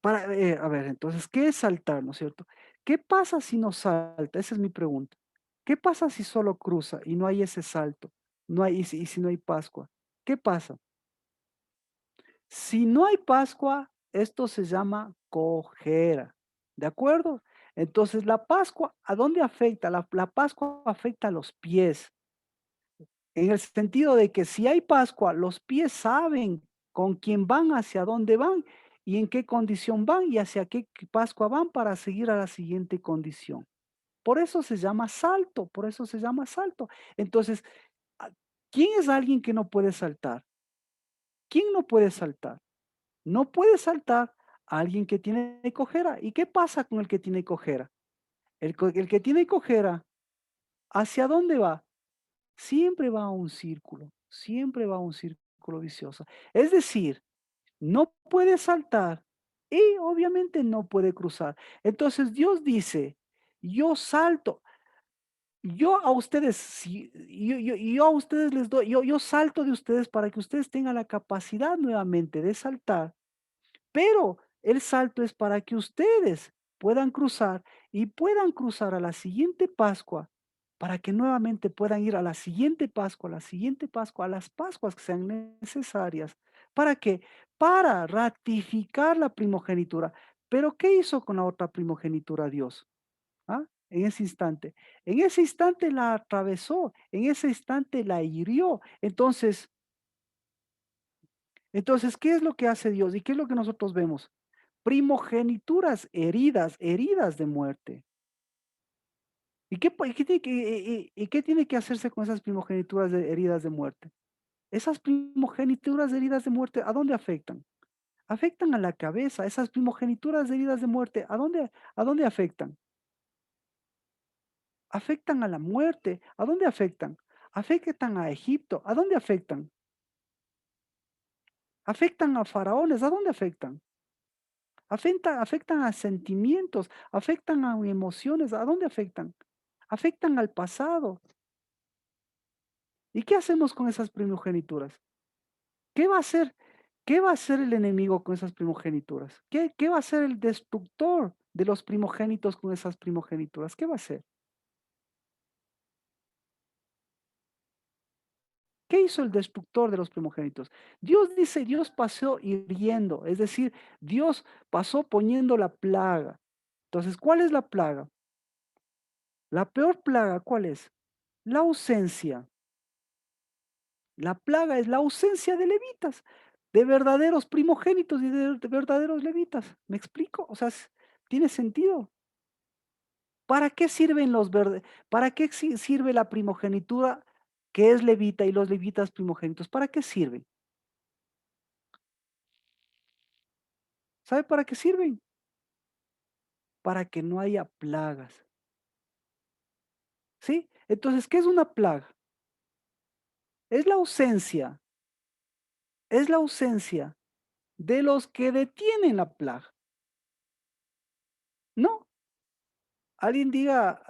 eh, a ver, entonces, ¿qué es saltar, no es cierto? ¿Qué pasa si no salta? Esa es mi pregunta. ¿Qué pasa si solo cruza y no hay ese salto? No hay, y si no hay Pascua. ¿Qué pasa? Si no hay Pascua, esto se llama cojera, ¿de acuerdo? Entonces, la Pascua, ¿a dónde afecta? La Pascua afecta a los pies, en el sentido de que si hay Pascua, los pies saben con quién van, hacia dónde van y en qué condición van y hacia qué Pascua van para seguir a la siguiente condición. Por eso se llama salto, por eso se llama salto. Entonces, ¿a- ¿quién es alguien que no puede saltar? ¿Quién no puede saltar? No puede saltar a alguien que tiene cojera. ¿Y qué pasa con el que tiene cojera? El que tiene cojera, ¿hacia dónde va? Siempre va a un círculo, siempre va a un círculo vicioso. Es decir, no puede saltar y obviamente no puede cruzar. Entonces Dios dice, yo salto, yo a ustedes, yo a ustedes les doy, yo salto de ustedes para que ustedes tengan la capacidad nuevamente de saltar. Pero el salto es para que ustedes puedan cruzar y puedan cruzar a la siguiente Pascua para que nuevamente puedan ir a la siguiente Pascua, a la siguiente Pascua, a las Pascuas que sean necesarias. ¿Para qué? Para ratificar la primogenitura. Pero ¿qué hizo con la otra primogenitura Dios? ¿Ah? En ese instante. En ese instante la atravesó, en ese instante la hirió. Entonces, ¿qué es lo que hace Dios? ¿Y qué es lo que nosotros vemos? Primogenituras heridas, heridas de muerte. ¿Y qué tiene que hacerse con esas primogenituras de heridas de muerte? Esas primogenituras de heridas de muerte, ¿a dónde afectan? Afectan a la cabeza. Esas primogenituras de heridas de muerte, a dónde afectan? Afectan a la muerte. ¿A dónde afectan? Afectan a Egipto. ¿A dónde afectan? Afectan a faraones. ¿A dónde afectan? Afectan a sentimientos, afectan a emociones. ¿A dónde afectan? Afectan al pasado. ¿Y qué hacemos con esas primogenituras? ¿Qué va a hacer? ¿Qué va a hacer el enemigo con esas primogenituras? ¿Qué va a hacer el destructor de los primogénitos con esas primogenituras? ¿Qué va a hacer? ¿Qué hizo el destructor de los primogénitos? Dios dice, Dios pasó hiriendo, es decir, Dios pasó poniendo la plaga. Entonces, ¿cuál es la plaga? La peor plaga, ¿cuál es? La ausencia. La plaga es la ausencia de levitas, de verdaderos primogénitos y de verdaderos levitas. ¿Me explico? O sea, ¿tiene sentido? ¿Para qué sirven para qué sirve la primogenitura que es levita y los levitas primogénitos? ¿Para qué sirven? ¿Sabe para qué sirven? Para que no haya plagas. ¿Sí? Entonces, ¿qué es una plaga? Es la ausencia, es la ausencia de los que detienen la plaga. ¿No? Alguien diga,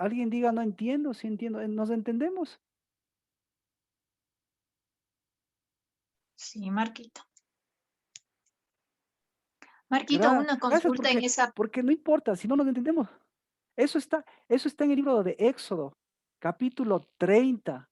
no entiendo, sí entiendo, nos entendemos. Sí, Marquito. Marquito, una Gracias consulta en esa. porque no importa, si no nos entendemos. Eso está en el libro de Éxodo, capítulo 30.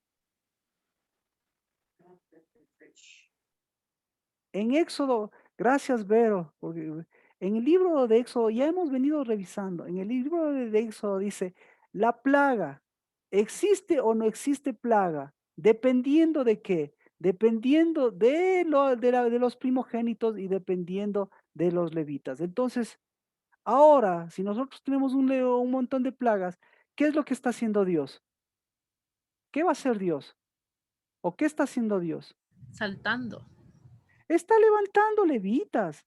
En Éxodo, gracias Vero, porque en el libro de Éxodo ya hemos venido revisando. En el libro de Éxodo dice, la plaga, ¿existe o no existe plaga? ¿Dependiendo de qué? Dependiendo de los primogénitos y dependiendo de los levitas. Entonces, ahora, si nosotros tenemos un montón de plagas, ¿qué es lo que está haciendo Dios? ¿Qué va a hacer Dios? ¿O qué está haciendo Dios? Saltando. Está levantando levitas.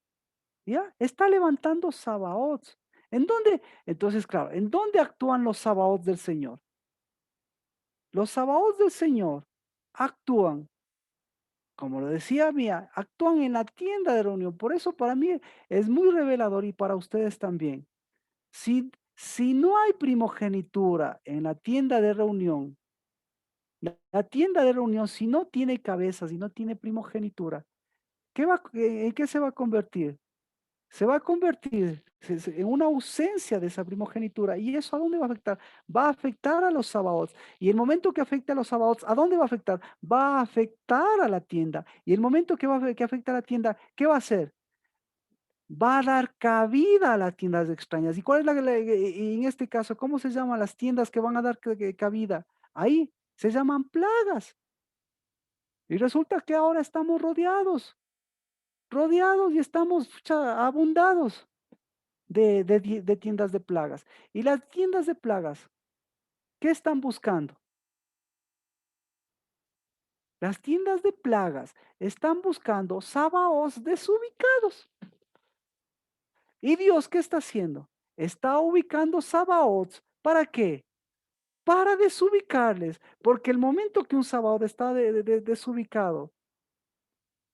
¿Ya? Está levantando Sabaots. ¿En dónde? Entonces, claro, ¿en dónde actúan los Sabaots del Señor? Los Sabaots del Señor actúan, como lo decía Mía, actúan en la tienda de reunión. Por eso para mí es muy revelador y para ustedes también. Si no hay primogenitura en la tienda de reunión, la tienda de reunión, si no tiene cabezas y no tiene primogenitura, ¿en qué se va a convertir? Se va a convertir en una ausencia de esa primogenitura. ¿Y eso a dónde va a afectar? Va a afectar a los sabaots. Y el momento que afecte a los sabaots, ¿a dónde va a afectar? Va a afectar a la tienda. Y el momento que afecta a la tienda, ¿qué va a hacer? Va a dar cabida a las tiendas extrañas. ¿Y cuál es y en este caso, cómo se llaman las tiendas que van a dar cabida? Ahí se llaman plagas. Y resulta que ahora estamos rodeados y estamos abundados de tiendas de plagas. Y las tiendas de plagas, ¿qué están buscando? Las tiendas de plagas están buscando sabaos desubicados. ¿Y Dios qué está haciendo? Está ubicando sabaots. ¿Para qué? Para desubicarles. Porque el momento que un sabaot está desubicado,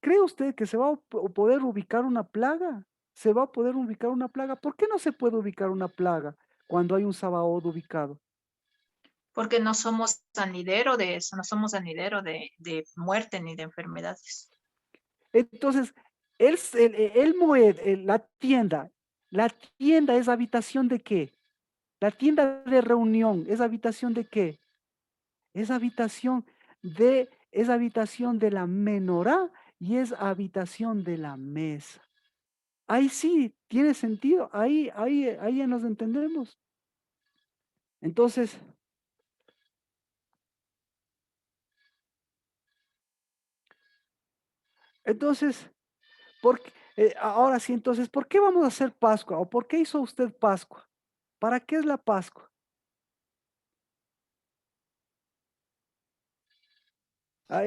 ¿cree usted que se va a poder ubicar una plaga? ¿Se va a poder ubicar una plaga? ¿Por qué no se puede ubicar una plaga cuando hay un sabaot ubicado? Porque no somos sanidero de eso, no somos sanidero de muerte ni de enfermedades. Entonces, el Moed, la tienda es habitación de qué? La tienda de reunión, ¿es habitación de qué? Es habitación de la menorá y es habitación de la mesa. Ahí sí, tiene sentido, ahí ya nos entendemos. Entonces, entonces, ahora sí, entonces, ¿por qué vamos a hacer Pascua? ¿O por qué hizo usted Pascua? ¿Para qué es la Pascua? Ah,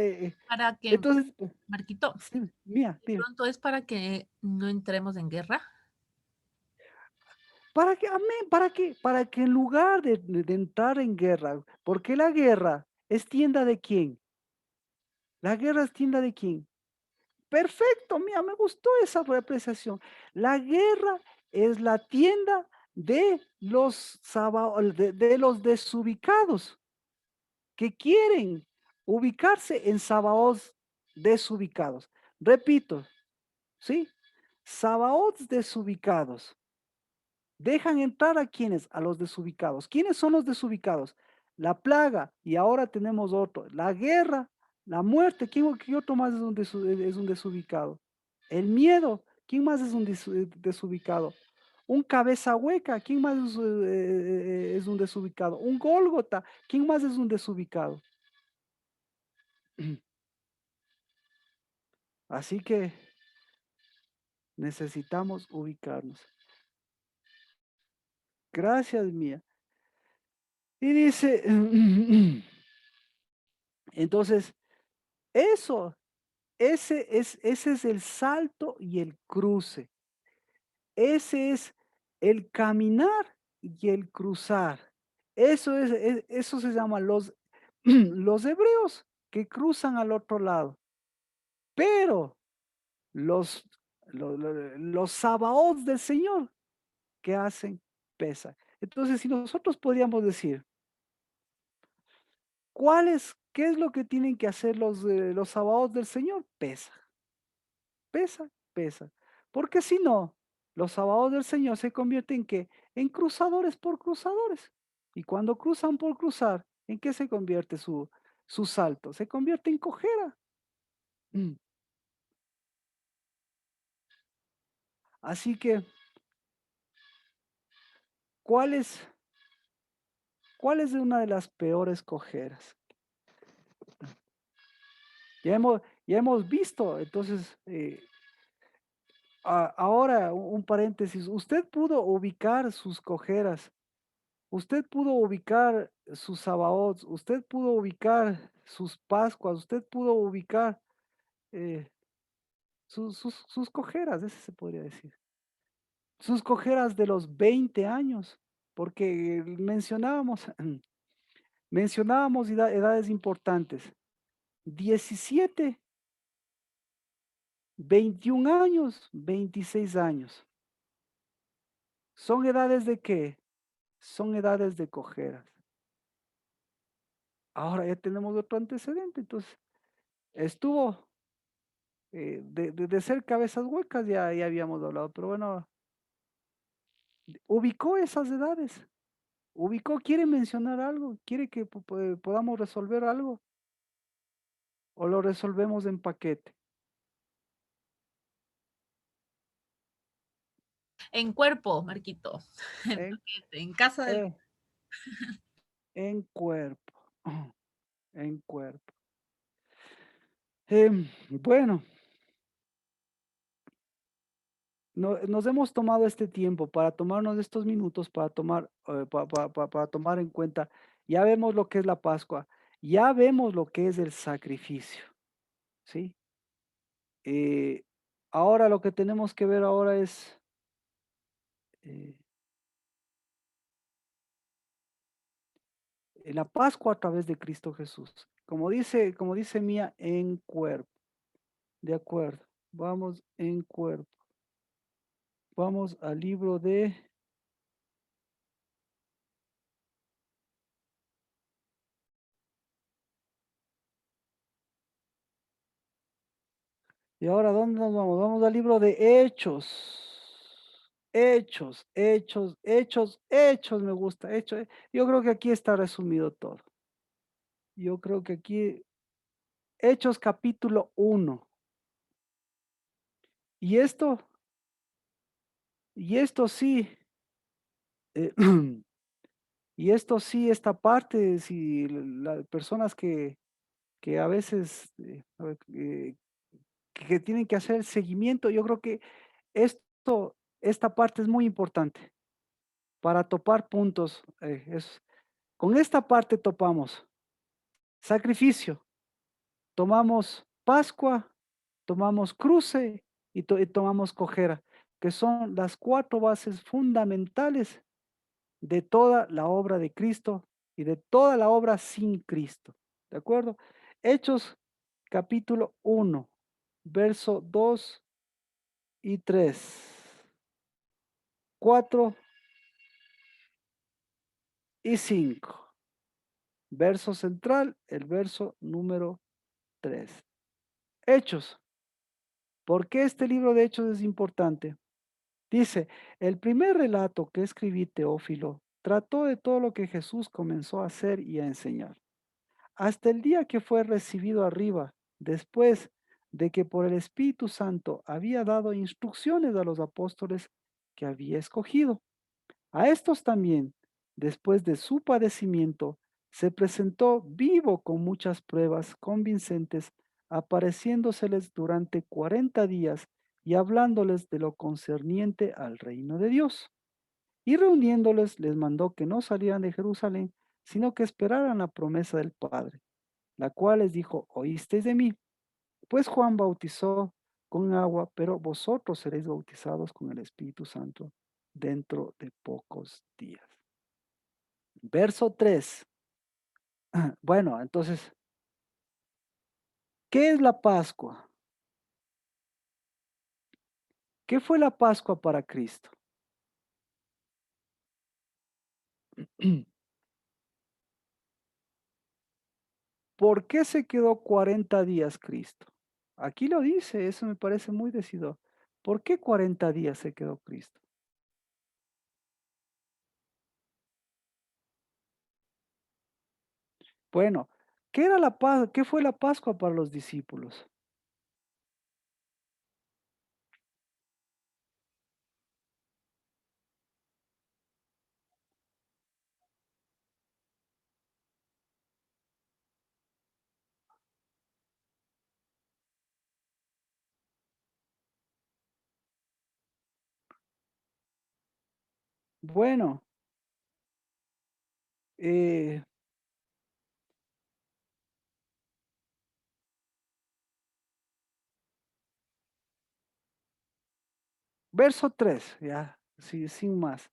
Para que, entonces, Marquito, sí, mía, de dime. pronto es para que no entremos en guerra. ¿Para qué? Amén. ¿Para qué? Para que en lugar de entrar en guerra, porque la guerra es tienda de quién? La guerra es tienda de quién? Perfecto, mira, me gustó esa apreciación. La guerra es la tienda de de los desubicados que quieren ubicarse en Sabaots desubicados. Repito, ¿sí? Sabaots desubicados. Dejan entrar a quienes, a los desubicados. ¿Quiénes son los desubicados? La plaga, y ahora tenemos otro, la guerra, la muerte. ¿Qué otro más es es un desubicado? El miedo, ¿quién más es un desubicado? Un cabeza hueca, ¿quién más es un desubicado? Un Gólgota, ¿quién más es un desubicado? Así que necesitamos ubicarnos. Gracias, mía. Y dice, entonces, eso, ese es el salto y el cruce. Ese es el caminar y el cruzar. Eso se llama los hebreos que cruzan al otro lado. Pero los, los sabaots del Señor que hacen pesa. Entonces, si nosotros podríamos decir, qué es lo que tienen que hacer los sabaots del Señor? Pesa. Pesa, pesa. Porque si no, los sabados del Señor se convierten ¿en qué? En cruzadores por cruzadores. Y cuando cruzan por cruzar, ¿en qué se convierte su salto? Se convierte en cojera. Mm. Así que, ¿cuál es, cuál es una de las peores cojeras? Ya hemos visto, entonces, ahora un paréntesis, usted pudo ubicar sus cojeras. Usted pudo ubicar sus sabaots, usted pudo ubicar sus pascuas, usted pudo ubicar eh, sus cojeras, ese se podría decir. Sus cojeras de los 20 años, porque mencionábamos edades importantes. 17, 21 años, 26 años. ¿Son edades de qué? Son edades de cojeras. Ahora ya tenemos otro antecedente, entonces estuvo de ser cabezas huecas ya habíamos hablado, pero bueno, ubicó esas edades, quiere mencionar algo, quiere que podamos resolver algo o lo resolvemos en paquete. En cuerpo, Marquito. En En, paquete, en casa del... eh, en cuerpo, en cuerpo. Bueno, nos hemos tomado este tiempo para tomarnos estos minutos para para tomar en cuenta, ya vemos lo que es la Pascua, ya vemos lo que es el sacrificio, ¿sí? Eh, ahora lo que tenemos que ver ahora es eh, la Pascua a través de Cristo Jesús. Como dice Mía, en cuerpo. De acuerdo. Vamos en cuerpo. Vamos al libro de... ¿Y ahora dónde nos vamos? Vamos al libro de Hechos. Hechos, hechos, hechos, hechos, me gusta, hechos. Yo creo que aquí está resumido todo. Yo creo que aquí, Hechos capítulo 1. Y esto, y esto sí, eh, y esto sí, esta parte, si las personas que a veces que tienen que hacer seguimiento, yo creo que esta parte es muy importante para topar puntos. Con esta parte topamos sacrificio, tomamos Pascua, tomamos cruce y tomamos cojera, que son las 4 bases fundamentales de toda la obra de Cristo y de toda la obra sin Cristo. ¿De acuerdo? Hechos capítulo 1, verso 2 y 3, 4 y 5. Verso central, el verso número 3. Hechos. ¿Por qué este libro de Hechos es importante? Dice, el primer relato que escribí, Teófilo, trató de todo lo que Jesús comenzó a hacer y a enseñar, hasta el día que fue recibido arriba, después de que por el Espíritu Santo había dado instrucciones a los apóstoles que había escogido. A estos también, después de su padecimiento, se presentó vivo con muchas pruebas convincentes, apareciéndoseles durante 40 días y hablándoles de lo concerniente al reino de Dios. Y reuniéndoles, les mandó que no salieran de Jerusalén, sino que esperaran la promesa del Padre, la cual les dijo, oísteis de mí, pues Juan bautizó con agua, pero vosotros seréis bautizados con el Espíritu Santo dentro de pocos días. Verso 3. Bueno, entonces, ¿qué es la Pascua? ¿Qué fue la Pascua para Cristo? ¿Por qué se quedó 40 días Cristo? Aquí lo dice, eso me parece muy decidor. ¿Por qué 40 días se quedó Cristo? Bueno, ¿qué era qué fue la Pascua para los discípulos? Bueno, eh, verso 3, ya, sí, sin más.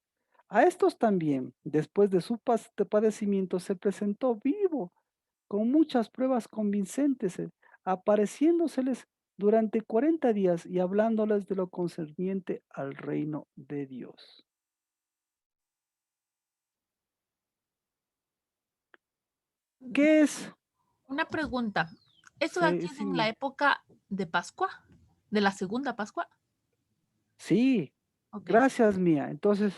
A estos también, después de su padecimiento, se presentó vivo con muchas pruebas convincentes, apareciéndoseles durante 40 días y hablándoles de lo concerniente al reino de Dios. ¿Qué es? Una pregunta. ¿Esto de aquí es en la Sí, época de Pascua? ¿De la segunda Pascua? sí, Ok. gracias mía. Entonces,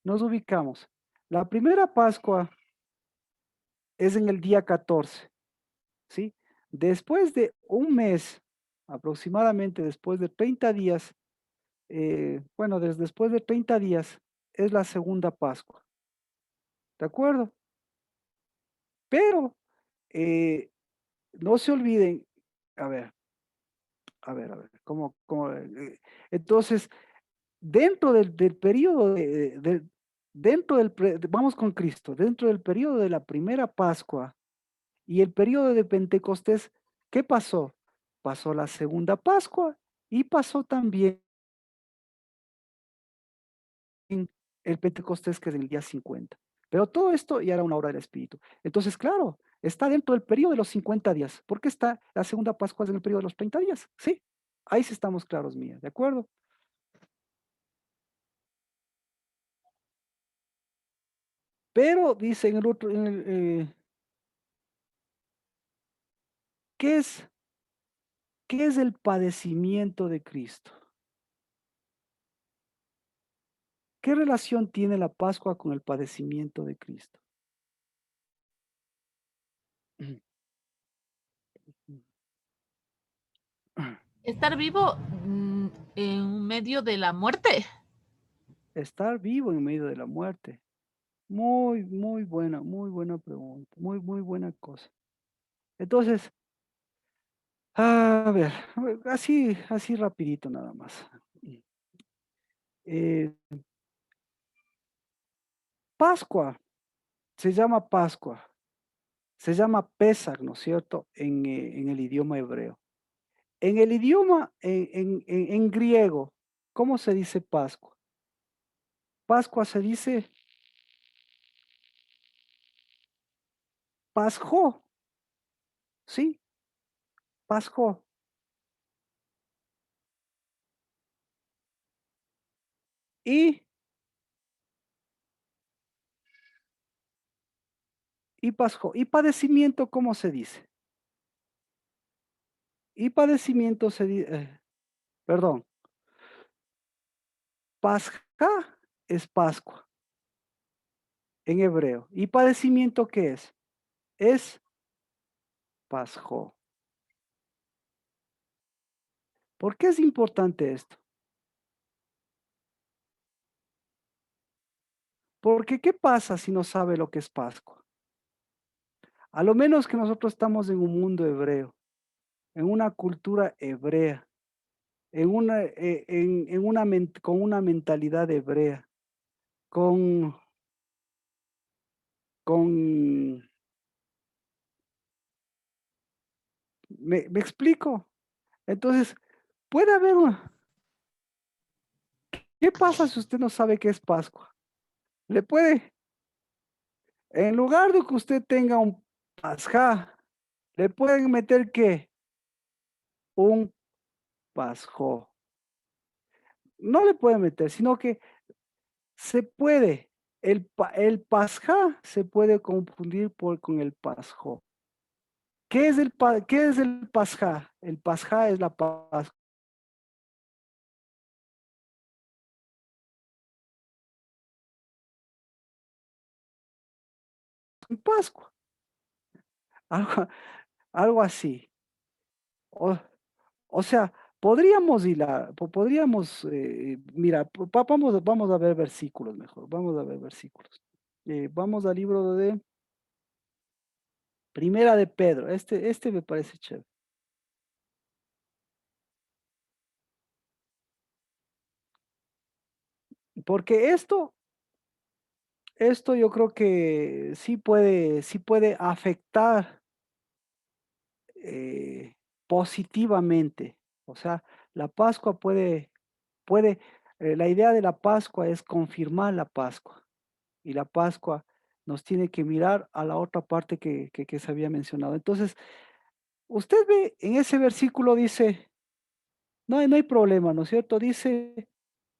nos ubicamos. La primera Pascua es en el día 14, ¿sí? Después de un mes, aproximadamente después de 30 días, bueno, después de 30 días es la segunda Pascua, ¿de acuerdo? Pero no se olviden, a ver, a ver, entonces, dentro del periodo dentro vamos con Cristo, dentro del periodo de la primera Pascua y el periodo de Pentecostés, ¿qué pasó? Pasó la segunda Pascua y pasó también el Pentecostés, que es el día 50. Pero todo esto ya era una obra del Espíritu. Entonces, claro, está dentro del periodo de los 50 días. ¿Por qué está la segunda Pascua en el periodo de los 30 días? Sí, ahí sí estamos claros, mía, ¿de acuerdo? Pero dice en el otro, ¿qué es, ¿qué es el padecimiento de Cristo? ¿Qué relación tiene la Pascua con el padecimiento de Cristo? Estar vivo en medio de la muerte. Estar vivo en medio de la muerte. Muy buena pregunta, muy buena cosa. Entonces, a ver, así rapidito nada más. Eh, Pascua, se llama Pascua, se llama Pesach, ¿no es cierto? En el idioma hebreo. En el idioma, en griego, ¿cómo se dice Pascua? Pascua se dice Pasjo, ¿sí? Pasjo. Y, y Pasjo. ¿Y padecimiento cómo se dice? Y padecimiento se dice, perdón, Pasja es Pascua en hebreo. ¿Y padecimiento qué es? Es Pasjo. ¿Por qué es importante esto? Porque ¿qué pasa si no sabe lo que es Pascua? A lo menos que nosotros estamos en un mundo hebreo, en una cultura hebrea, con una mentalidad hebrea, con, con, ¿me explico? Entonces, puede haber ¿qué pasa si usted no sabe qué es Pascua? Le puede, en lugar de que usted tenga un pasjá, le pueden meter ¿qué? Un pasjó. No le pueden meter, sino que se puede, el pasjá se puede confundir con el pasjó. ¿Qué es el pasjá? El pasjá es la Pascua. Pascua, algo, algo así. O, o sea, podríamos hilar, podríamos, mira, vamos a ver versículos mejor, vamos a ver versículos. Vamos al libro de Primera de Pedro, este me parece chévere. Porque esto yo creo que sí puede afectar positivamente. O sea, la Pascua la idea de la Pascua es confirmar la Pascua. Y la Pascua nos tiene que mirar a la otra parte que se había mencionado. Entonces, usted ve en ese versículo dice, no hay problema, ¿no es cierto? Dice,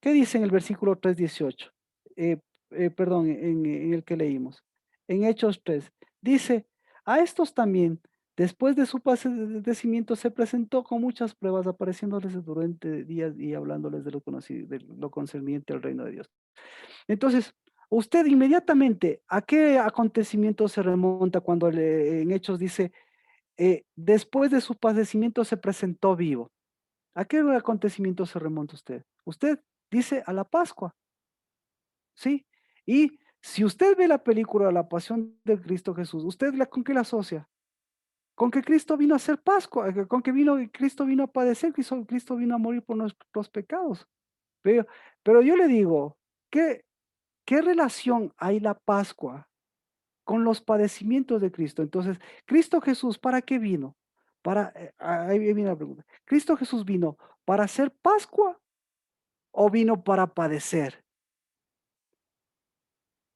¿qué dice en el versículo 3:18? Eh, perdón, en el que leímos. En Hechos 3. Dice, a estos también, después de su padecimiento, se presentó con muchas pruebas, apareciéndoles durante días y hablándoles de lo concerniente al reino de Dios. Entonces, usted inmediatamente, ¿a qué acontecimiento se remonta cuando en Hechos dice, después de su padecimiento se presentó vivo? ¿A qué acontecimiento se remonta usted? Usted dice a la Pascua, ¿sí? Y si usted ve la película La Pasión de Cristo Jesús, ¿usted con qué la asocia? Con que Cristo vino a hacer Pascua, con que Cristo vino a padecer, Cristo vino a morir por nuestros pecados. Pero, pero yo le digo, ¿qué relación hay la Pascua con los padecimientos de Cristo? Entonces, Cristo Jesús, ¿para qué vino? Ahí viene la pregunta. ¿Cristo Jesús vino para hacer Pascua o vino para padecer?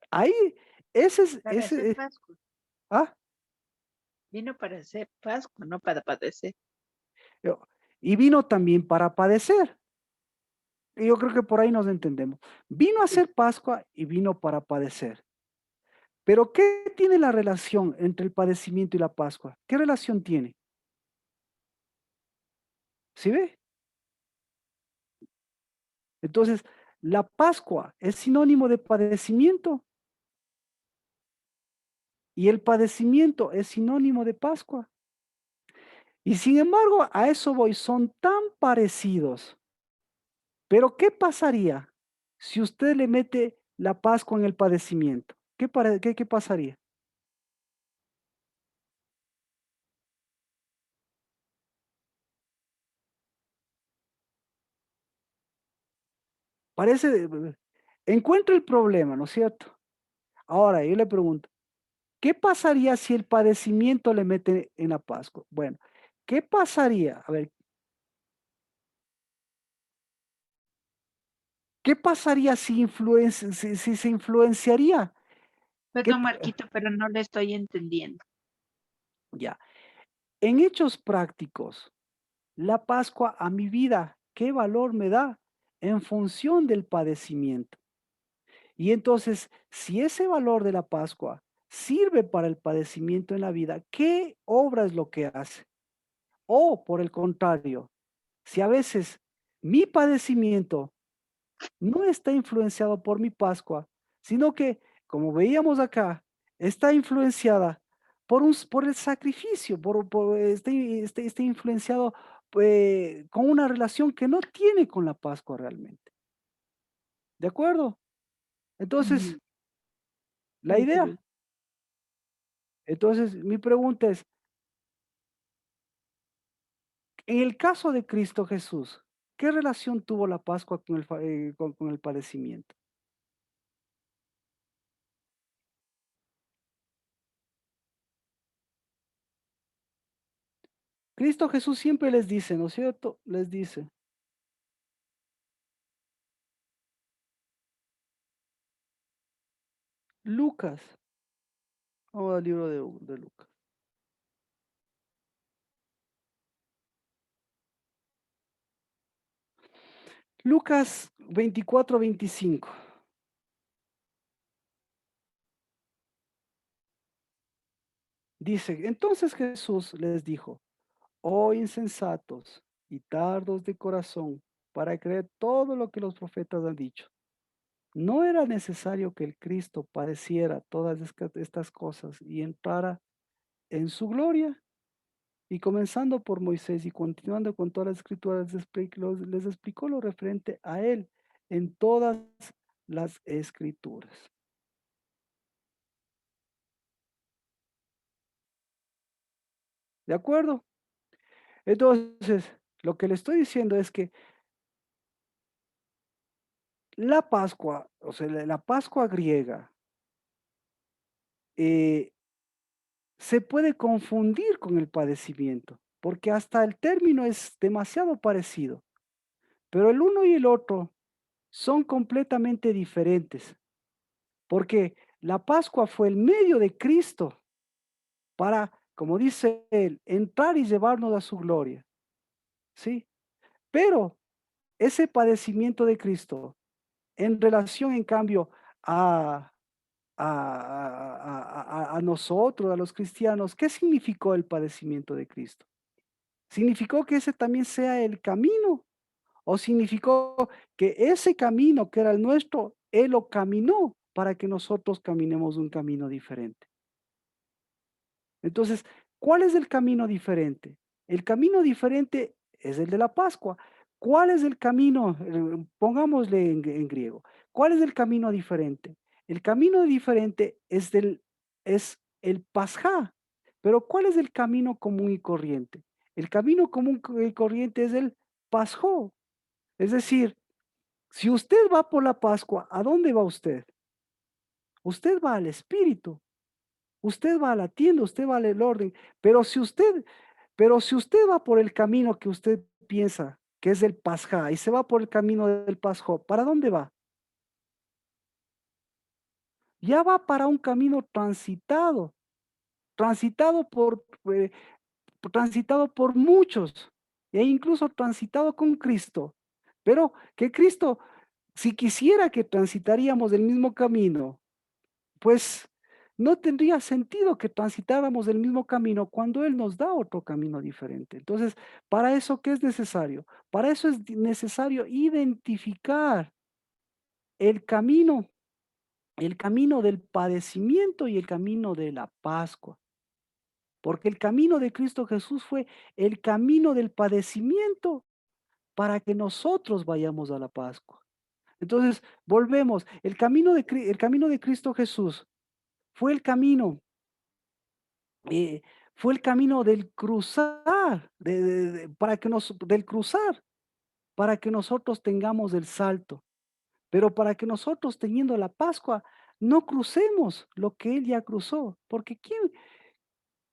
Ahí, Para hacer ese, Pascua. ah, Vino para hacer Pascua, no para padecer. yo- y vino también para padecer. Y yo creo que por ahí nos entendemos. Vino a hacer Pascua y vino para padecer. Pero ¿qué tiene la relación entre el padecimiento y la Pascua? ¿Qué relación tiene? ¿Sí ve? Entonces, la Pascua es sinónimo de padecimiento y el padecimiento es sinónimo de Pascua. Y sin embargo, a eso voy, son tan parecidos. Pero ¿qué pasaría si usted le mete la Pascua en el padecimiento? ¿Qué pasaría? Parece, encuentro el problema, ¿no es cierto? Ahora, yo le pregunto, ¿qué pasaría si el padecimiento le mete en la Pascua? Bueno, ¿qué pasaría? A ver, ¿qué pasaría si se influenciaría? ¿Qué Perdón, p Marquito, pero no le estoy entendiendo. Ya. En hechos prácticos, la Pascua a mi vida, ¿qué valor me da? En función del padecimiento. Y entonces, si ese valor de la Pascua sirve para el padecimiento en la vida, ¿qué obra es lo que hace? O por el contrario, si a veces mi padecimiento no está influenciado por mi Pascua, sino que, como veíamos acá, está influenciada por el sacrificio, está influenciado con una relación que no tiene con la Pascua realmente. ¿De acuerdo? Entonces, Ujú, la idea, entiendo. entonces mi pregunta es, en el caso de Cristo Jesús, ¿qué relación tuvo la Pascua con el padecimiento? Cristo Jesús siempre les dice, ¿no es cierto? Les dice, Lucas, vamos al libro de Lucas. Lucas 24-25. Dice, entonces Jesús les dijo, oh insensatos y tardos de corazón, para creer todo lo que los profetas han dicho. ¿No era necesario que el Cristo padeciera todas estas cosas y entrara en su gloria? Y comenzando por Moisés y continuando con todas las escrituras, les explicó lo referente a él en todas las escrituras. ¿De acuerdo? Entonces, lo que le estoy diciendo es que la Pascua, o sea, la Pascua griega, eh, se puede confundir con el padecimiento, porque hasta el término es demasiado parecido, pero el uno y el otro son completamente diferentes, porque la Pascua fue el medio de Cristo para, como dice él, entrar y llevarnos a su gloria, ¿sí? Pero ese padecimiento de Cristo, en relación, en cambio, a, a nosotros, a los cristianos, ¿qué significó el padecimiento de Cristo? ¿Significó que ese también sea el camino? ¿O significó que ese camino que era el nuestro, Él lo caminó para que nosotros caminemos un camino diferente? Entonces, ¿cuál es el camino diferente? El camino diferente es el de la Pascua. ¿Cuál es el camino? Pongámosle en griego. ¿Cuál es el camino diferente? El camino diferente es el Pasjá. Pero ¿cuál es el camino común y corriente? El camino común y corriente es el Pasjó. Es decir, si usted va por la Pascua, ¿a dónde va usted? Usted va al Espíritu. Usted va a la tienda, usted va al orden, pero si usted va por el camino que usted piensa que es el Pasjá y se va por el camino del Pasjó, ¿para dónde va? Ya va para un camino transitado eh, transitado por muchos, e incluso transitado con Cristo. Pero que Cristo, si quisiera que transitaríamos el mismo camino, pues no tendría sentido que transitáramos el mismo camino cuando Él nos da otro camino diferente. Entonces, para eso, ¿qué es necesario? Para eso es necesario identificar el camino del padecimiento y el camino de la Pascua. Porque el camino de Cristo Jesús fue el camino del padecimiento para que nosotros vayamos a la Pascua. Entonces, volvemos, el camino de Cristo Jesús fue el camino, fue el camino del cruzar, para que del cruzar, para que nosotros tengamos el salto. Pero para que nosotros teniendo la Pascua no crucemos lo que Él ya cruzó, porque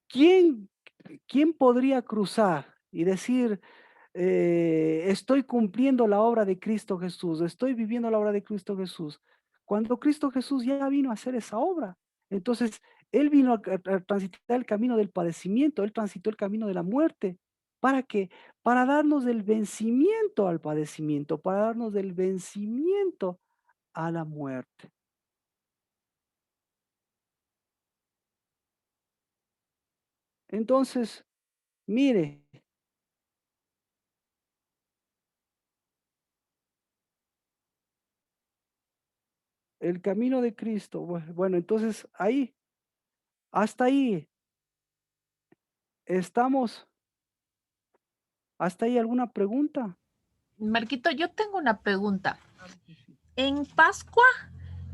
quién, quién podría cruzar y decir, estoy cumpliendo la obra de Cristo Jesús, estoy viviendo la obra de Cristo Jesús, cuando Cristo Jesús ya vino a hacer esa obra? Entonces, Él vino a transitar el camino del padecimiento, Él transitó el camino de la muerte. ¿Para qué? Para darnos el vencimiento al padecimiento, para darnos el vencimiento a la muerte. Entonces, mire, el camino de Cristo, bueno, entonces ahí, hasta ahí, estamos, hasta ahí alguna pregunta. Marquito, yo tengo una pregunta. ¿En Pascua,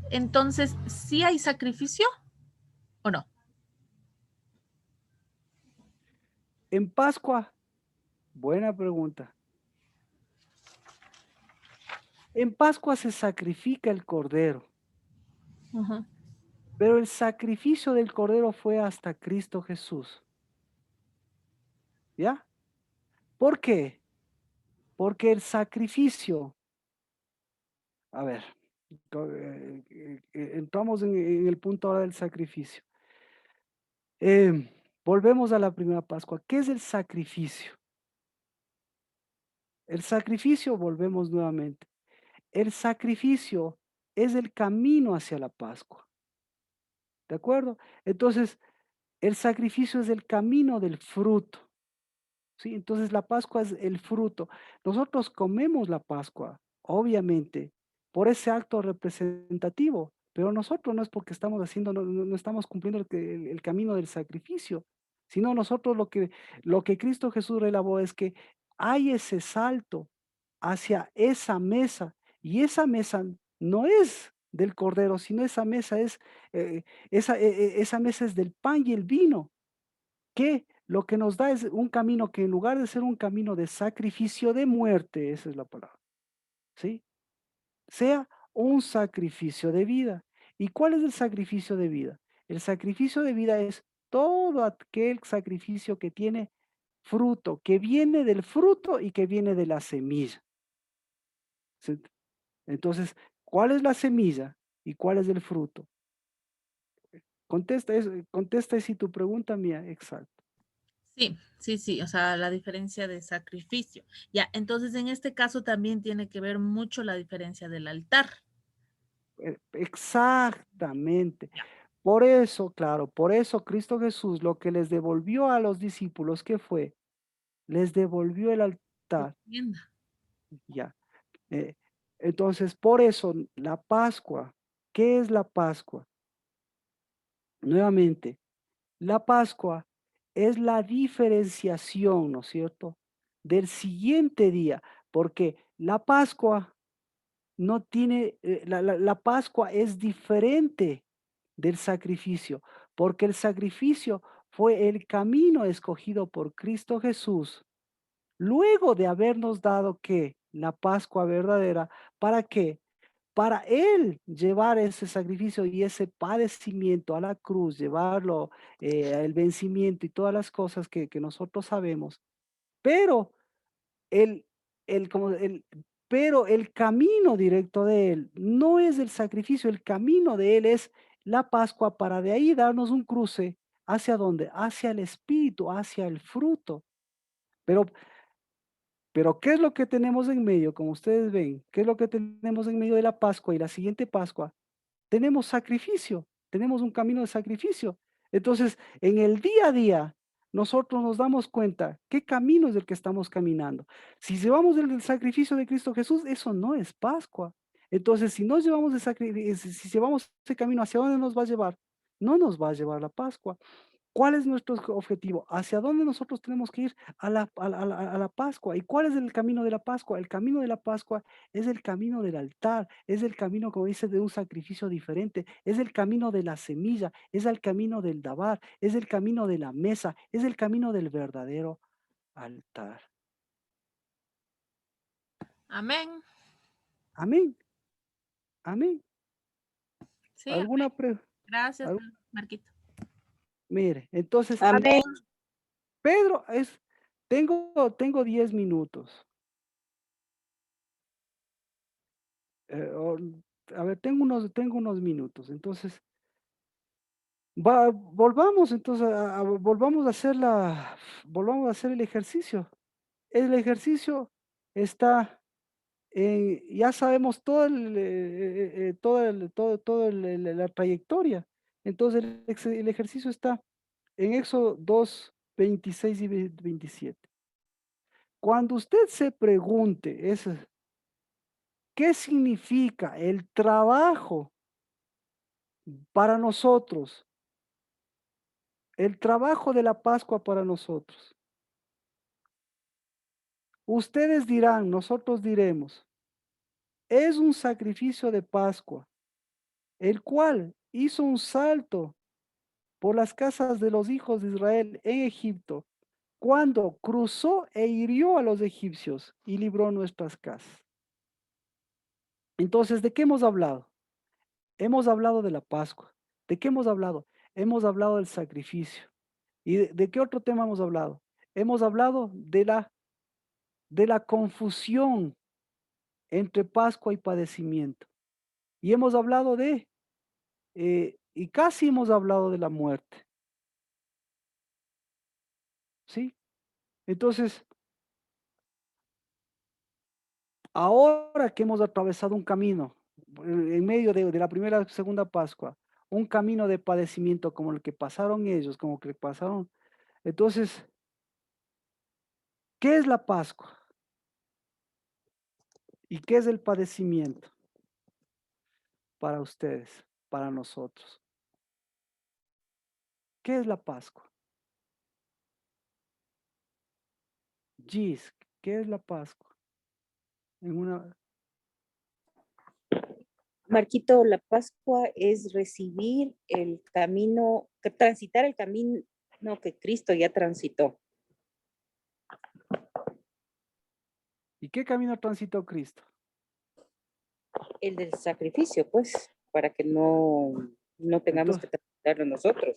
entonces, sí hay sacrificio o no? En Pascua, buena pregunta. En Pascua se sacrifica el cordero, Ujú. pero el sacrificio del cordero fue hasta Cristo Jesús. ¿Ya? ¿Por qué? Porque el sacrificio, a ver, entramos en el punto ahora del sacrificio. Volvemos a la primera Pascua. ¿Qué es el sacrificio? El sacrificio, volvemos nuevamente. El sacrificio es el camino hacia la Pascua. ¿De acuerdo? Entonces, el sacrificio es el camino del fruto. ¿Sí? Entonces, la Pascua es el fruto. Nosotros comemos la Pascua, obviamente, por ese acto representativo, pero nosotros no es porque estamos haciendo, no estamos cumpliendo el camino del sacrificio, sino nosotros lo que Cristo Jesús relevó es que hay ese salto hacia esa mesa, y esa mesa no es del cordero, sino esa mesa es, esa mesa es del pan y el vino, que lo que nos da es un camino que en lugar de ser un camino de sacrificio de muerte, esa es la palabra, ¿sí? Sea un sacrificio de vida. ¿Y cuál es el sacrificio de vida? El sacrificio de vida es todo aquel sacrificio que tiene fruto, que viene del fruto y que viene de la semilla. ¿Sí? Entonces, ¿cuál es la semilla y cuál es el fruto? Contesta si tu pregunta mía, exacto. Sí, sí, sí, o sea, la diferencia de sacrificio. Ya, entonces en este caso también tiene que ver mucho la diferencia del altar. Exactamente. Ya, Por eso, claro, por eso Cristo Jesús lo que les devolvió a los discípulos, ¿qué fue? Les devolvió el altar, entienda. ya. eh, entonces, por eso la Pascua, ¿qué es la Pascua? Nuevamente, la Pascua es la diferenciación, ¿no es cierto?, del siguiente día, porque la Pascua no tiene, la Pascua es diferente del sacrificio, porque el sacrificio fue el camino escogido por Cristo Jesús, luego de habernos dado que la Pascua verdadera, ¿para qué? Para Él llevar ese sacrificio y ese padecimiento a la cruz, llevarlo, el vencimiento y todas las cosas que nosotros sabemos, pero el como pero el camino directo de Él no es el sacrificio, el camino de Él es la Pascua para de ahí darnos un cruce, ¿hacia dónde? Hacia el Espíritu, hacia el fruto. Pero ¿qué es lo que tenemos en medio? Como ustedes ven, ¿qué es lo que tenemos en medio de la Pascua y la siguiente Pascua? Tenemos sacrificio, tenemos un camino de sacrificio. Entonces, en el día a día, nosotros nos damos cuenta qué camino es el que estamos caminando. Si llevamos el sacrificio de Cristo Jesús, eso no es Pascua. Entonces, si nos llevamos si llevamos ese camino, ¿hacia dónde nos va a llevar? No nos va a llevar la Pascua. ¿Cuál es nuestro objetivo? ¿Hacia dónde nosotros tenemos que ir? A la Pascua. ¿Y cuál es el camino de la Pascua? El camino de la Pascua es el camino del altar, es el camino, como dice, de un sacrificio diferente, es el camino de la semilla, es el camino del dabar, es el camino de la mesa, es el camino del verdadero altar. Amén. Amén, amén. Sí, ¿Alguna amén. pre- Gracias, al- Marquito. Mire, entonces, Amén. Pedro tengo 10 minutos. Eh, o- a ver, tengo unos minutos. Entonces, volvamos entonces volvamos a hacer el ejercicio. El ejercicio está ya sabemos la trayectoria. Entonces, el ejercicio está en Éxodo 2, 26 y 27. Cuando usted se pregunte ¿qué significa el trabajo para nosotros? El trabajo de la Pascua para nosotros. Ustedes dirán, nosotros diremos, es un sacrificio de Pascua, el cual hizo un salto por las casas de los hijos de Israel en Egipto, cuando cruzó e hirió a los egipcios y libró nuestras casas. Entonces, ¿de qué hemos hablado? Hemos hablado de la Pascua. ¿De qué hemos hablado? Hemos hablado del sacrificio. ¿Y de qué otro tema hemos hablado? Hemos hablado de la confusión entre Pascua y padecimiento. Y hemos hablado y casi hemos hablado de la muerte. ¿Sí? Entonces, ahora que hemos atravesado un camino, en medio de la primera, segunda Pascua, un camino de padecimiento como el que pasaron ellos, como que pasaron. Entonces, ¿qué es la Pascua? ¿Y qué es el padecimiento para ustedes, para nosotros? ¿Qué es la Pascua? Gis, ¿qué es la Pascua? En una, Marquito, la Pascua es recibir el camino, transitar el camino que Cristo ya transitó. ¿Y qué camino transitó Cristo? El del sacrificio, pues, para que no tengamos que transitarlo nosotros.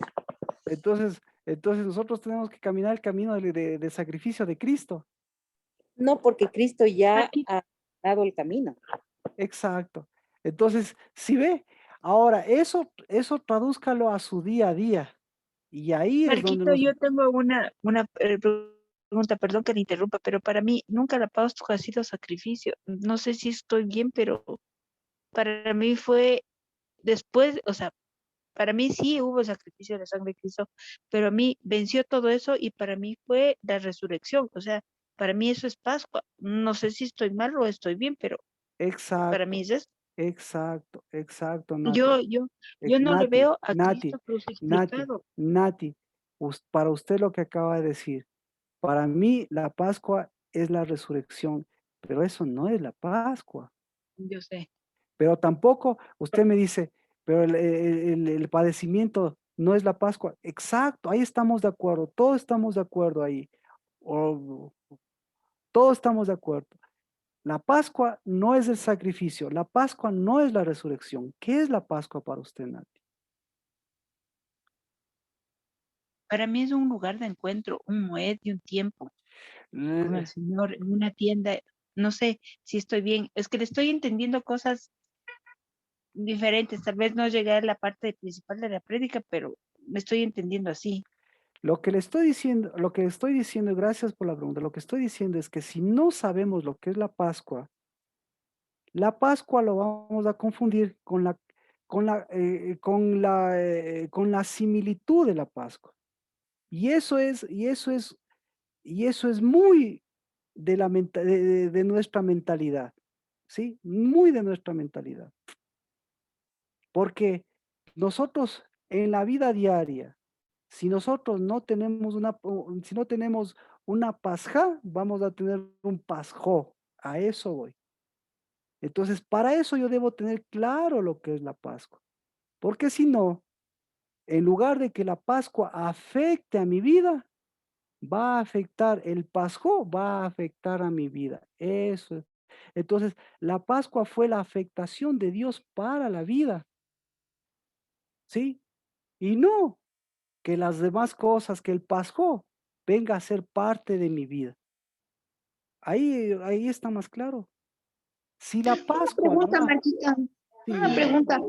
Entonces nosotros tenemos que caminar el camino de sacrificio de Cristo. No, porque Cristo ya Marquito. ha dado el camino. Exacto. Entonces, si ve, ahora eso tradúzcalo a su día a día. Y ahí es donde Marquito, yo tengo una pregunta, perdón que le interrumpa, pero para mí nunca la Pascua ha sido sacrificio. No sé si estoy bien, pero para mí fue después, o sea, para mí sí hubo sacrificio de la sangre de Cristo, pero a mí venció todo eso y para mí fue la resurrección. O sea, para mí eso es Pascua. No sé si estoy mal o estoy bien, pero para mí exacto, es eso. exacto, Nati. Yo no le Nati, veo a Nati, Cristo crucificado. Nati, para usted lo que acaba de decir, para mí la Pascua es la resurrección, pero eso no es la Pascua. Yo sé. Pero tampoco usted me dice, pero el padecimiento no es la Pascua. Exacto, ahí estamos de acuerdo, todos estamos de acuerdo ahí. O- todos estamos de acuerdo. La Pascua no es el sacrificio, la Pascua no es la resurrección. ¿Qué es la Pascua para usted, Nati? Para mí es un lugar de encuentro, un moed y un tiempo con el Eh, Señor en una tienda. No sé si estoy bien. Es que le estoy entendiendo cosas diferentes. Tal vez no llegué a la parte principal de la prédica, pero me estoy entendiendo así. Lo que estoy diciendo, gracias por la pregunta, lo que estoy diciendo es que si no sabemos lo que es la Pascua lo vamos a confundir con la similitud de la Pascua. Y eso es muy de nuestra mentalidad, ¿sí? Muy de nuestra mentalidad. Porque nosotros en la vida diaria, si nosotros no tenemos si no tenemos una pasja, vamos a tener un pasjó. A eso voy. Entonces, para eso yo debo tener claro lo que es la Pascua. Porque si no, en lugar de que la Pascua afecte a mi vida, va a afectar, el Pascua va a afectar a mi vida. Eso es. Entonces, la Pascua fue la afectación de Dios para la vida, ¿sí? Y no que las demás cosas, que el Pascua venga a ser parte de mi vida. Ahí está más claro. Si la Pascua Pregunta, no, Marquita. Una sí, pregunta.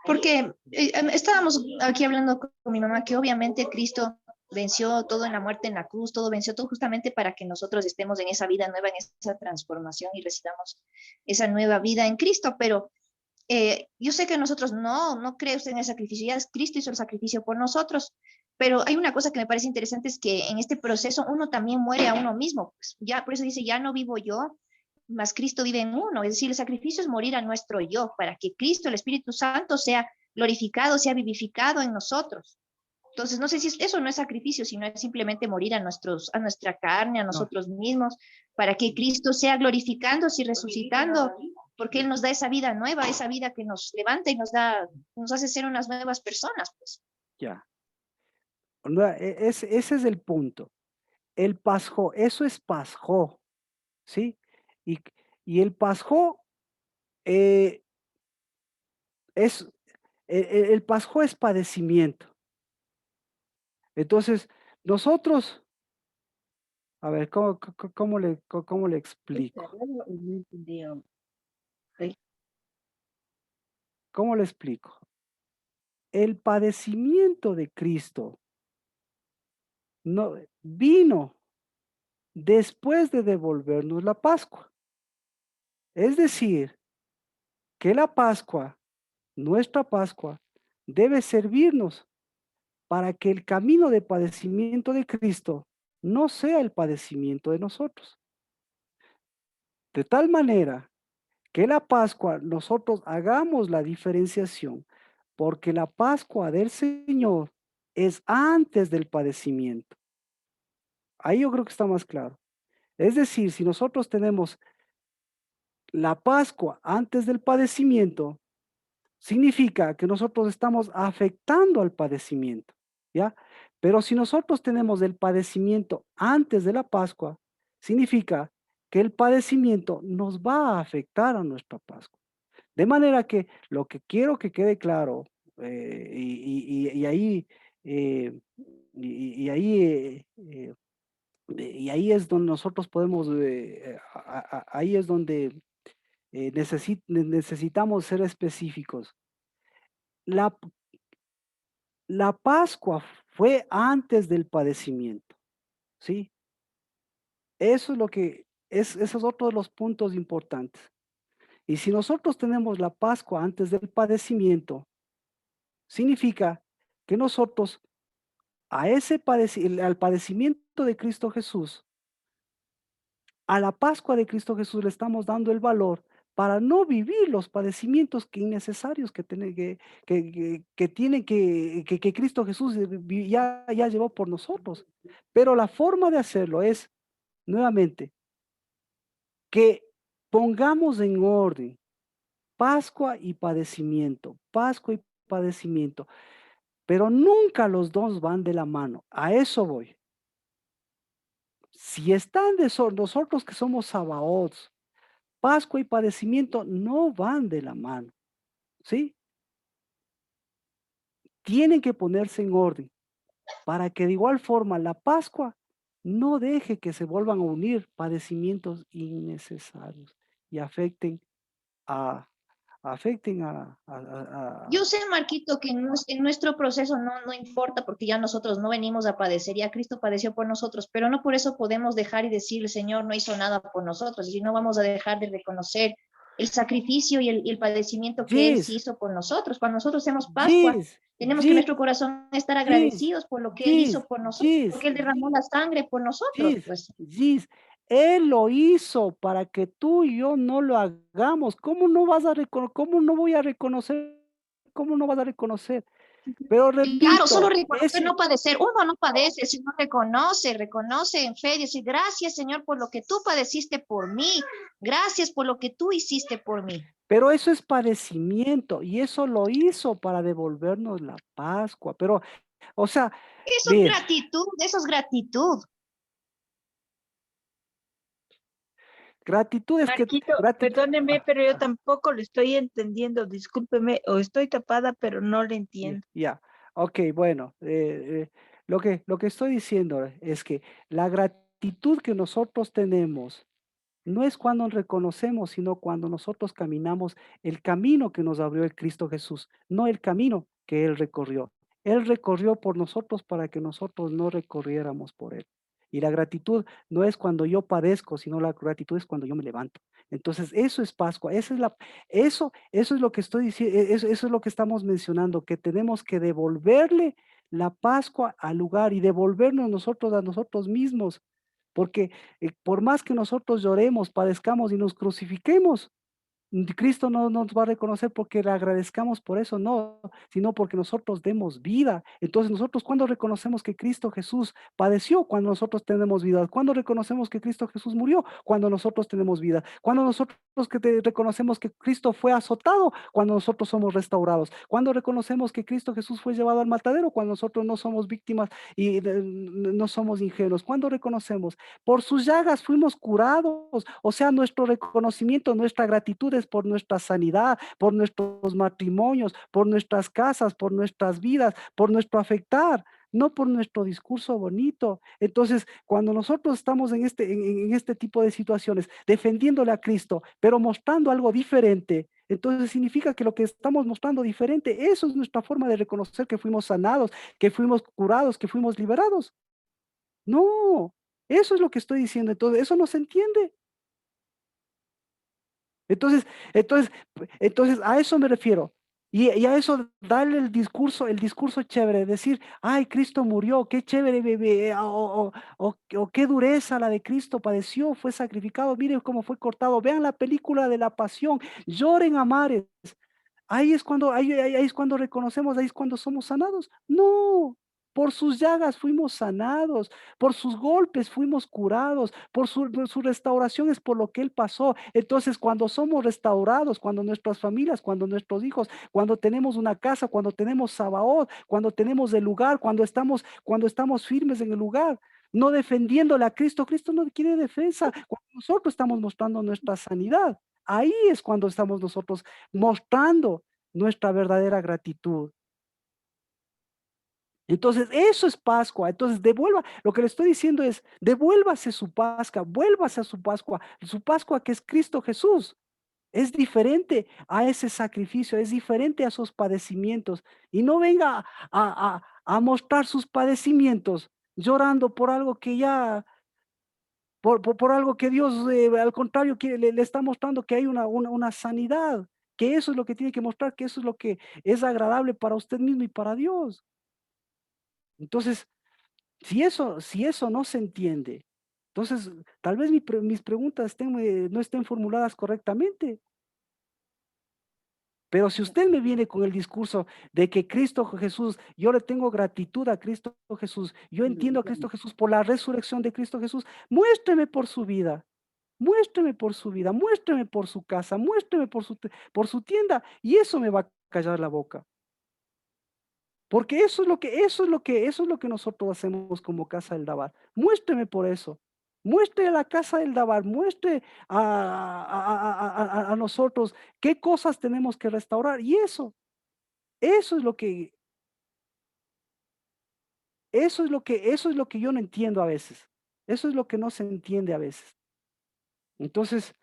Porque estábamos aquí hablando con mi mamá que obviamente Cristo venció todo en la muerte en la cruz, todo venció todo justamente para que nosotros estemos en esa vida nueva, en esa transformación y recibamos esa nueva vida en Cristo. Pero yo sé que nosotros no cree usted en el sacrificio, ya Cristo hizo el sacrificio por nosotros. Pero hay una cosa que me parece interesante, es que en este proceso uno también muere a uno mismo. Pues ya, por eso dice, ya no vivo yo, más Cristo vive en uno. Es decir, el sacrificio es morir a nuestro yo, para que Cristo, el Espíritu Santo, sea glorificado, sea vivificado en nosotros. Entonces, no sé si eso no es sacrificio, sino es simplemente morir a nuestra carne, a no, nosotros mismos, para que Cristo sea glorificándose y resucitando, porque Él nos da esa vida nueva, esa vida que nos levanta y nos hace ser unas nuevas personas, pues. ya. No, ese es el punto. El pasjó, eso es pasjó, ¿sí? Y, y el pasjó eh, es, el pasjó es padecimiento. Entonces, nosotros, a ver, ¿cómo le explico? ¿Cómo le explico? El padecimiento de Cristo no vino después de devolvernos la Pascua. Es decir, que la Pascua, nuestra Pascua, debe servirnos para que el camino de padecimiento de Cristo no sea el padecimiento de nosotros. De tal manera que la Pascua nosotros hagamos la diferenciación, porque la Pascua del Señor es antes del padecimiento. Ahí yo creo que está más claro. Es decir, si nosotros tenemos la Pascua antes del padecimiento, significa que nosotros estamos afectando al padecimiento, ¿ya? Pero si nosotros tenemos el padecimiento antes de la Pascua, significa que el padecimiento nos va a afectar a nuestra Pascua. De manera que lo que quiero que quede claro, y ahí, y ahí, y ahí es donde nosotros podemos, ahí es donde necesitamos ser específicos. La, la Pascua fue antes del padecimiento, ¿sí? Eso es lo que eso es otro de los puntos importantes. Y si nosotros tenemos la Pascua antes del padecimiento, significa que nosotros al padecimiento de Cristo Jesús, a la Pascua de Cristo Jesús le estamos dando el valor para no vivir los padecimientos innecesarios que tiene que Cristo Jesús ya llevó por nosotros. Pero la forma de hacerlo es, nuevamente, que pongamos en orden Pascua y padecimiento, pero nunca los dos van de la mano. A eso voy. Si están nosotros que somos sabaots, Pascua y padecimiento no van de la mano, ¿sí? Tienen que ponerse en orden para que de igual forma la Pascua no deje que se vuelvan a unir padecimientos innecesarios y a, afecten Yo sé, Marquito, que en nuestro proceso no importa, porque ya nosotros no venimos a padecer, ya Cristo padeció por nosotros, pero no por eso podemos dejar y decir, el Señor no hizo nada por nosotros, y no vamos a dejar de reconocer el sacrificio y el padecimiento que Él sí Gis, hizo por nosotros. Cuando nosotros hacemos Pascua, Gis, tenemos que en Gis, nuestro corazón estar Gis, agradecidos por lo que Él Gis, hizo por nosotros, Gis, porque Él derramó la sangre por nosotros, Gis, pues. Gis. Él lo hizo para que tú y yo no lo hagamos. ¿Cómo no vas a cómo no voy a reconocer? ¿Cómo no vas a reconocer? Pero Claro, solo repito, reconocer, ese no padecer. Uno no padece, sino reconoce, reconoce en fe, dice, gracias Señor por lo que tú padeciste por mí, gracias por lo que tú hiciste por mí. pero eso es padecimiento y eso lo hizo para devolvernos la Pascua. Pero, o sea, bien, Eso es gratitud. gratitud es que Marquito, gratitud. perdóneme, pero yo tampoco le estoy entendiendo. Discúlpeme, o estoy tapada, pero no le Ya, entiendo. ya. Ok, bueno, lo que estoy diciendo es que la gratitud que nosotros tenemos no es cuando reconocemos, sino cuando nosotros caminamos el camino que nos abrió el Cristo Jesús, no el camino que Él recorrió. Él recorrió por nosotros para que nosotros no recorriéramos por Él. Y la gratitud no es cuando yo padezco, sino la gratitud es cuando yo me levanto. Entonces, eso es Pascua, eso es lo que estoy diciendo, eso es lo que estamos mencionando, que tenemos que devolverle la Pascua al lugar y devolvernos nosotros a nosotros mismos, porque por más que nosotros lloremos, padezcamos y nos crucifiquemos, Cristo no nos va a reconocer porque le agradezcamos por eso, no, sino porque nosotros demos vida. Entonces, nosotros cuando reconocemos que Cristo Jesús padeció, cuando nosotros tenemos vida, cuando reconocemos que Cristo Jesús murió, cuando nosotros tenemos vida, cuando nosotros reconocemos que Cristo fue azotado, cuando nosotros somos restaurados, cuando reconocemos que Cristo Jesús fue llevado al matadero, cuando nosotros no somos víctimas y no somos ingenuos, cuando reconocemos por sus llagas fuimos curados. O sea, nuestro reconocimiento, nuestra gratitud es por nuestra sanidad, por nuestros matrimonios, por nuestras casas, por nuestras vidas, por nuestro afectar, no por nuestro discurso bonito. Entonces, cuando nosotros estamos en este tipo de situaciones, defendiéndole a Cristo, pero mostrando algo diferente, entonces significa que lo que estamos mostrando diferente, eso es nuestra forma de reconocer que fuimos sanados, que fuimos curados, que fuimos liberados. No, eso es lo que estoy diciendo, entonces, eso no se entiende. Entonces entonces a eso me refiero. Y a eso darle el discurso chévere, decir: "Ay, Cristo murió, qué chévere, bebé, o qué dureza la de Cristo padeció, fue sacrificado, miren cómo fue cortado, vean la película de la pasión, lloren a mares". Ahí es cuando reconocemos, ahí es cuando somos sanados. No, por sus llagas fuimos sanados, por sus golpes fuimos curados, por su restauración es por lo que Él pasó. Entonces, cuando somos restaurados, cuando nuestras familias, cuando nuestros hijos, cuando tenemos una casa, cuando tenemos Sabaoth, cuando tenemos el lugar, cuando estamos firmes en el lugar, no defendiéndole a Cristo, Cristo no quiere defensa, cuando nosotros estamos mostrando nuestra sanidad. Ahí es cuando estamos nosotros mostrando nuestra verdadera gratitud. Entonces, eso es Pascua. Entonces, lo que le estoy diciendo es, devuélvase su Pascua, vuélvase a su Pascua que es Cristo Jesús. Es diferente a ese sacrificio, es diferente a esos padecimientos. Y no venga a mostrar sus padecimientos llorando por algo que ya, por algo que Dios, al contrario, le está mostrando que hay una sanidad, que eso es lo que tiene que mostrar, que eso es lo que es agradable para usted mismo y para Dios. Entonces, si eso no se entiende, entonces tal vez mis preguntas no estén formuladas correctamente. Pero si usted me viene con el discurso de que Cristo Jesús, yo le tengo gratitud a Cristo Jesús, yo entiendo a Cristo Jesús por la resurrección de Cristo Jesús, muéstreme por su vida, muéstreme por su vida, muéstreme por su casa, muéstreme por su tienda, y eso me va a callar la boca. Porque eso es lo que nosotros hacemos como Casa del Dabar. Muéstreme por eso. Muestre a la Casa del Dabar, muestre a nosotros qué cosas tenemos que restaurar. Y eso es lo que, eso es lo que yo no entiendo a veces. Eso es lo que no se entiende a veces. Entonces,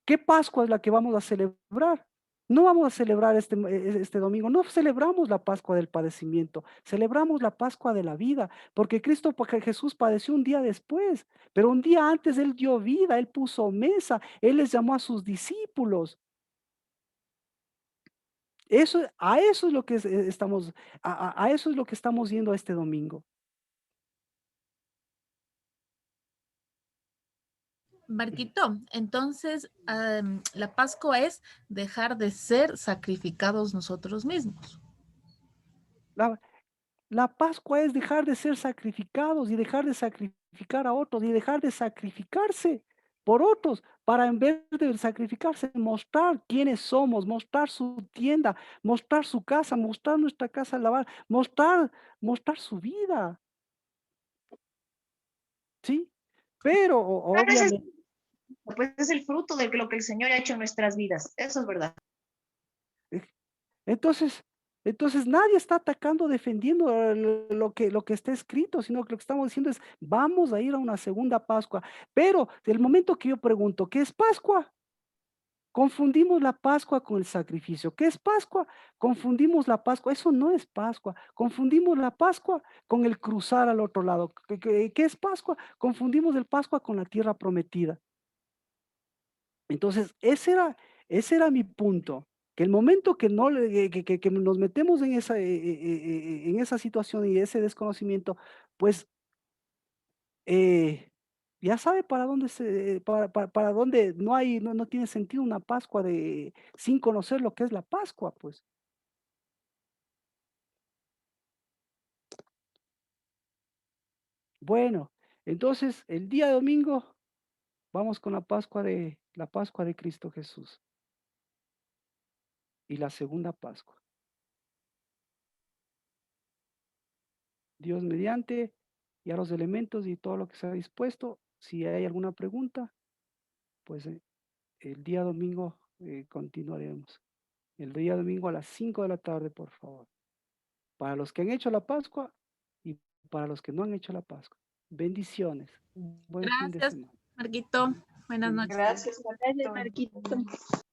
¿qué Pascua es la que vamos a celebrar? No vamos a celebrar este domingo, no celebramos la Pascua del padecimiento, celebramos la Pascua de la vida, porque Jesús padeció un día después, pero un día antes Él dio vida, Él puso mesa, Él les llamó a sus discípulos. A eso es lo que a eso es lo que estamos yendo este domingo. Marquito, entonces la Pascua es dejar de ser sacrificados nosotros mismos. La Pascua es dejar de ser sacrificados y dejar de sacrificar a otros y dejar de sacrificarse por otros para en vez de sacrificarse mostrar quiénes somos, mostrar su tienda, mostrar su casa, mostrar nuestra casa lavar, mostrar su vida, ¿sí? Pero Claro, ese es, obviamente, pues, es el fruto de lo que el Señor ha hecho en nuestras vidas. Eso es verdad. entonces, entonces nadie está atacando, defendiendo lo que está escrito, sino que lo que estamos diciendo es, vamos a ir a una segunda Pascua. Pero el momento que yo pregunto, ¿qué es Pascua? Confundimos la Pascua con el sacrificio. ¿Qué es Pascua? Confundimos la Pascua. Eso no es Pascua. Confundimos la Pascua con el cruzar al otro lado. ¿Qué es Pascua? Confundimos el Pascua con la tierra prometida. Entonces, ese era mi punto. Que el momento que, no le, que nos metemos en esa situación y ese desconocimiento, pues ya sabe para dónde para dónde no tiene sentido una Pascua sin conocer lo que es la Pascua, pues. Bueno, entonces el día domingo vamos con la Pascua de Cristo Jesús y la segunda Pascua. Dios mediante, ya los elementos y todo lo que se ha dispuesto. Si hay alguna pregunta, pues el día domingo continuaremos. El día domingo a las 5 de la tarde, por favor. Para los que han hecho la Pascua y para los que no han hecho la Pascua. Bendiciones. Un buen fin de Gracias, semana. Marquito. Buenas noches. Gracias, Gracias, Marquito. Marquito.